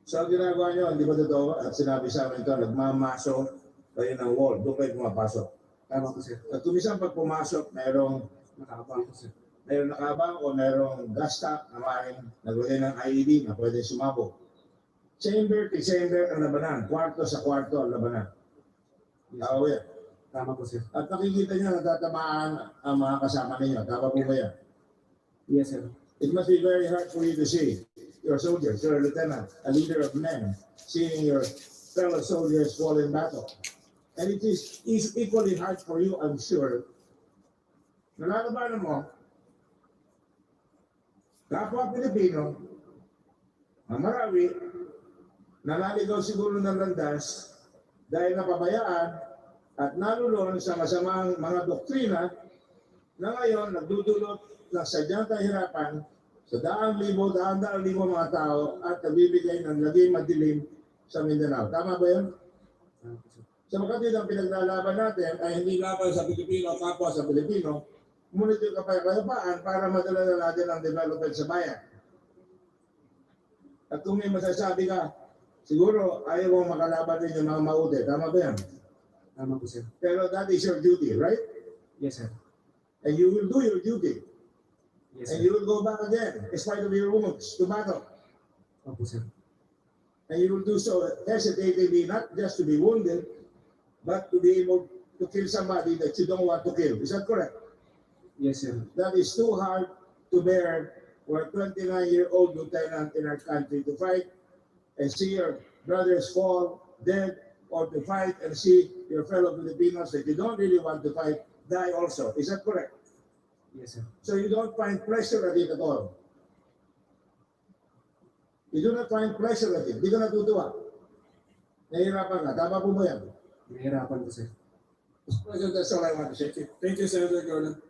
So, ang ginagawa nyo, hindi ba totoo? At sinabi sa amin ito, nagmamaso kayo ng wall. Doon kayo pumapasok. Tama po, sir. At kumisan pag pumasok, mayroong Nakakabang po, sir. mayroong nakabang o mayroong gas tank na maaaring naglagay ng IED na pwede sumabog. Chamber to chamber ang labanan. Kwarto sa kwarto ang labanan. Tama yan. Tama po, sir. At nakikita nyo, natatamaan ang mga kasama ninyo. Tama po ba yan? Yes, sir. It must be very hard for you to see your soldiers, your lieutenant, a leader of men, seeing your fellow soldiers fall in battle. And it is equally hard for you, I'm sure. Nalalabanan mo, kapwa Pilipino, ang Marawi, nalaligaw siguro ng landas dahil napabayaan at nalulon sa masamang mga doktrina na ngayon nagdudulot ng sadyang kahirapan sa daan libo mga tao at nagbibigay ng laging madilim sa Mindanao. Tama ba yun? Sa makatid ang pinaglalaban natin ay hindi laban sa Pilipino, kapwa sa Pilipino, ngunit yung kapayapaan para madala na natin ang development sa bayan. At kung may masasabi ka, siguro ayaw mong makalaban din yung mga maute. Tama ba yan? Tama po, sir. Pero that is your duty, right? Yes, sir. And you will do your duty. Yes, And sir. you will go back again, in spite of your wounds, to battle. Opo, sir. And you will do so hesitatingly, not just to be wounded, but to be able to kill somebody that you don't want to kill. Is that correct? Yes, sir. That is too hard to bear for a 29-year-old lieutenant in our country to fight and see your brothers fall dead, or to fight and see your fellow Filipinos that you don't really want to fight die also. Is that correct? Yes, sir. So you don't find pleasure at it at all. You do not find pleasure at it. Hindi ka natutuwa. Nahihirapan ka. Tama po ba yan? Nahihirapan po, sir. President, that's all I want to say. Thank you, Senator Gordon.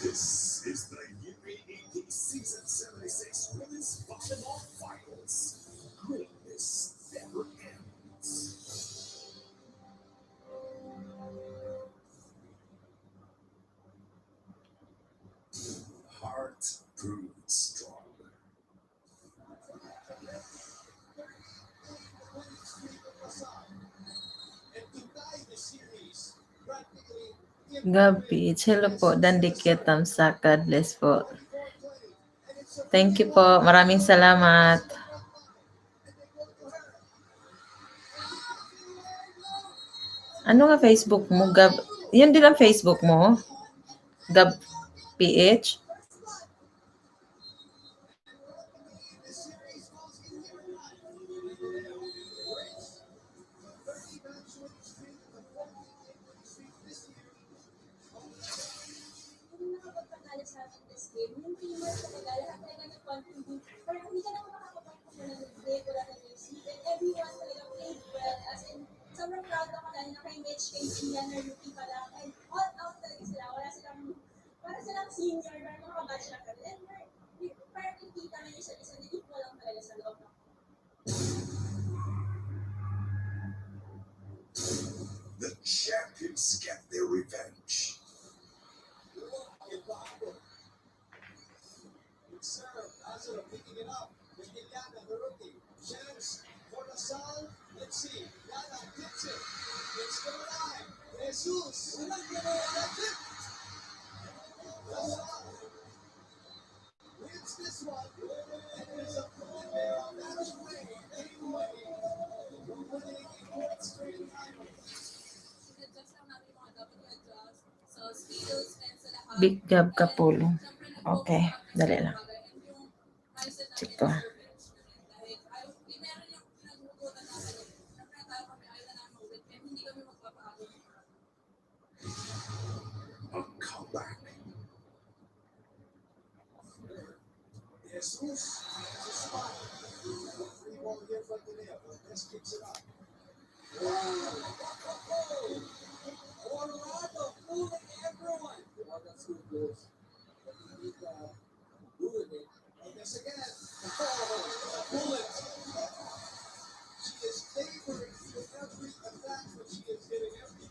This is the UAAP Season 76 Women's Volleyball Finals. Greatness never ends. Heart proved strong. Gabi, hello po. Dandikit, tamsa, God bless po. Thank you po. Maraming salamat. Ano nga Facebook mo? Gab, yun din ang Facebook mo? Gab PH? Sobrang proud ako dahil na kay Mitch, kay Ian, na rookie pa lang. And all out talaga sila. Para silang senior, parang mga batch lang kami. And parang kita naman yung isa na equal lang talaga sa loob. The champions get their revenge. Picking it up. The rookie. Chance for the sound. Let's see. Yana gets it. It's still alive. Jesus. That's it. Wins this one. And there's a point there on that swing. Anyway, winning a point straight time. Big Gab Kapulo. Okay, dali lang. Check to. A comeback. Jesus. Three ball here from the nail. This kicks it up. Colorado fooling everyone. That's good goals. Ruin it. And this again. Bullet. She is favored with every attack, but she is getting every.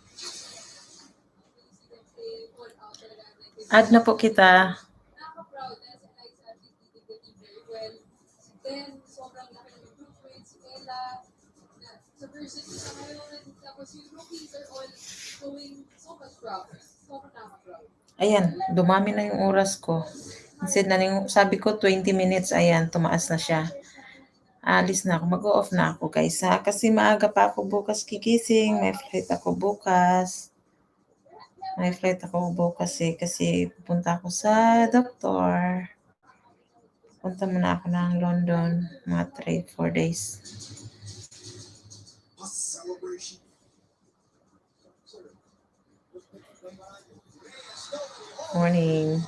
Add na po kita. Nakaka-proud as an ISAP did the team very well. Then, sobrang laki ng improvement. Si Ella, sa versus sa ngayon, tapos yung rookies are all showing so much progress. Sobrang nakaka-proud. Ayan, dumami na yung oras ko. Instead na yung, sabi ko 20 minutes, ayan, tumaas na siya. Alis na ako, mag-off na ako guys ha. Kasi maaga pa ako bukas gigising, may flight ako bukas. Kasi pupunta ako sa doktor. Punta muna ako ng London, mga 3-4 days. A celebration. Morning.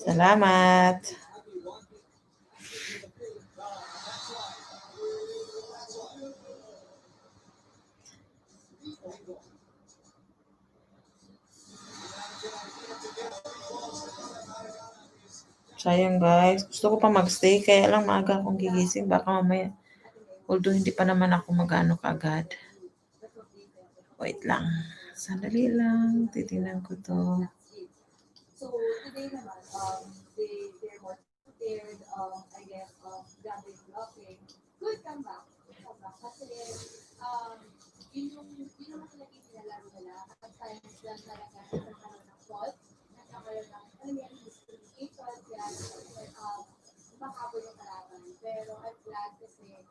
Salamat. Sayang guys. Gusto ko pa magstay. Kaya lang maaga akong gigising. Baka mamaya. Although hindi pa naman ako mag-ano kaagad. Wait lang. Sandali lang. Titingnan ko to. So today naman, they're more prepared, I guess, gathering blocking. Good comeback. Kasi, yun naman talaga yung pinalaro nila. At times lang talaga nagkakaroon ng fault, nagkakaroon ng, miscommunication, kaya makapon yung kalaban. Pero I'm glad kasi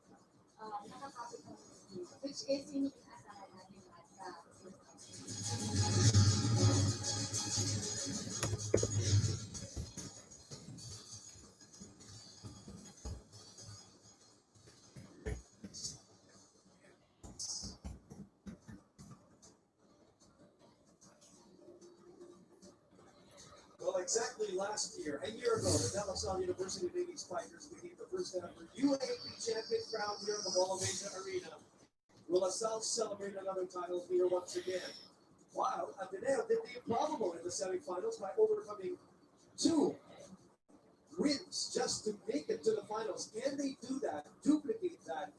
nakakapit ng team, which is yung inaasahan natin at Well, exactly last year, a year ago, the De La Salle University Lady Spikers became the first ever UAAP champion crowned here in the Mall of Asia Arena. Will LaSalle celebrate another title here once again? While Ateneo did the improbable in the semifinals by overcoming 2 wins just to make it to the finals. Can they do that, duplicate that,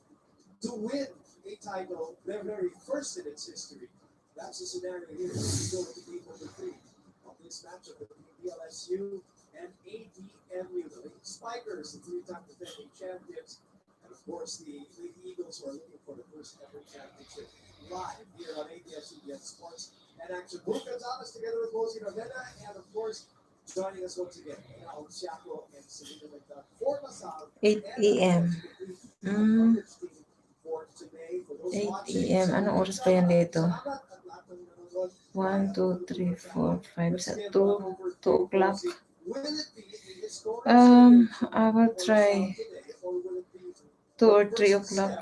to win a title, their very first in its history? That's the scenario here. We go to game number 3 of this matchup between DLSU and ADMU, the Lady Spikers, the 3-time defending champions. And of course, the Eagles were looking for the first ever championship live here on ABS-CBN Sports and Action. Luke Gonzalez together with Rosie Ravenna, and of course, joining us once again, Untitled Chapter and Selena McDuck for Lasal. 8 a.m. 8 a.m. Anong oras pa yan dito? 1, 2, 3, 4, 5, 2 o'clock. I will try 2 or 3 o'clock.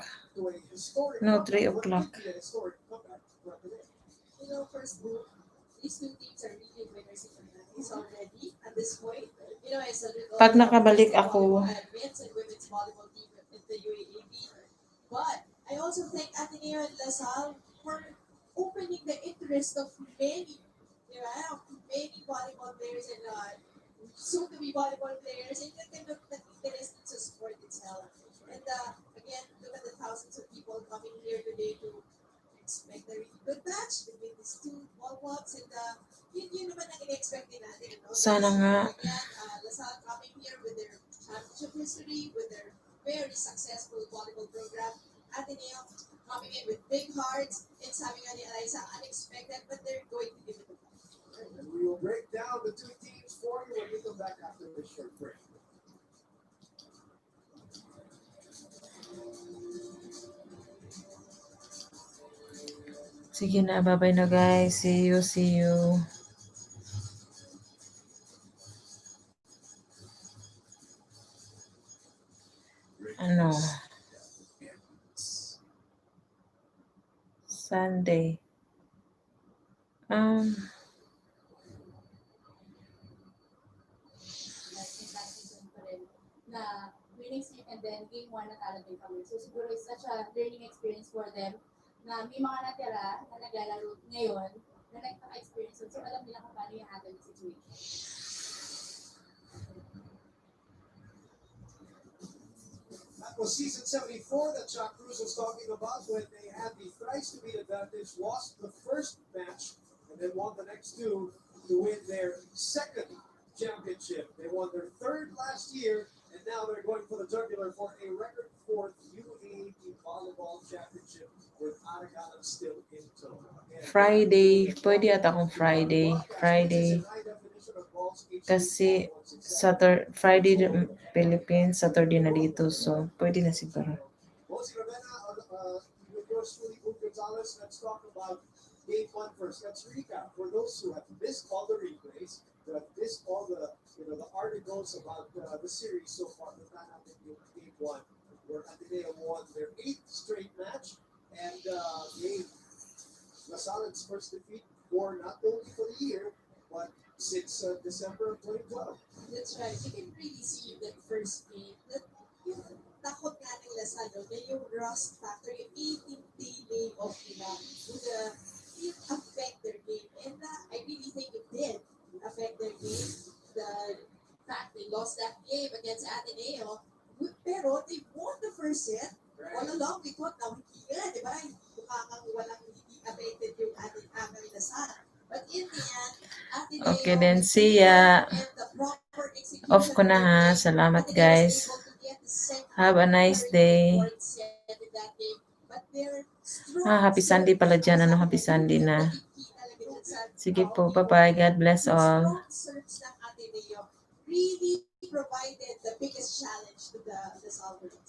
No, 3 o'clock. You know, first move, these two teams are really winners in the Philippines already at this point. You know, it's a little Pag nakabalik ako, men's and women's volleyball team in the UAAP. But I also thank Ateneo and Lasal for opening the interest of many, you know, many volleyball players and soon-to-be volleyball players and kind of interested to sport itself. And again, look at the thousands of people coming here today to expect a really good match between these two ball clubs. And yun naman ang in-expect din natin. No? Sana nga. Again, Lasal coming here with their championship history, with their very successful volleyball program. Ateneo coming in with big hearts. And sabi nga ni Eliza, unexpected, but they're going to give it a go. And we will break down the two teams for you when we come back after this short break. sige na, bye-bye na guys. See you. Ano? Sunday. Na winning streak and then game 1 natalo din kami. So siguro it's such a learning experience for them na may mga natira na naglalaro ngayon na nagka-experience. So alam nila kung paano yung handle the situation. That was season 74 that Chuck Cruz was talking about when they had the thrice to beat advantage, lost the first match, and then won the next two to win their second championship. They won their third last year, and now they're going for the jugular for a record fourth UAAP volleyball championship with Aragalan still in tow. Friday. Pwede ata akong Friday. Kasi Friday Philippines, Saturday na dito. So, pwede na siguro. Rosie Ravenna, with yours truly, Luke Gonzalez, let's talk about game 1 first. Let's recap for those who have missed all the replays, who have missed all the articles about the series so far. The fan out in game 1, where Ateneo won their 8th straight match and gave Lasal's first defeat for not only for the year, but since December of 2012. That's right. You can really see that first game that yung takot nga ng Lasal, na yung rust factor, yung 18-day layoff nila would affect their game. And I really think it did affect their game. The fact they lost that game against Ateneo, pero they won the first set. All along, we thought na hindi nga, di ba? Mukha kang walang hindi affected yung aming Lasal. But in the end, Ateneo, Okay then, see ya. Off ko na ha. Salamat guys. Have a nice day. Happy Sunday pala dyan. Happy Sunday na. Sige po, bye-bye. God bless all. Really provided the biggest challenge to the Salvador.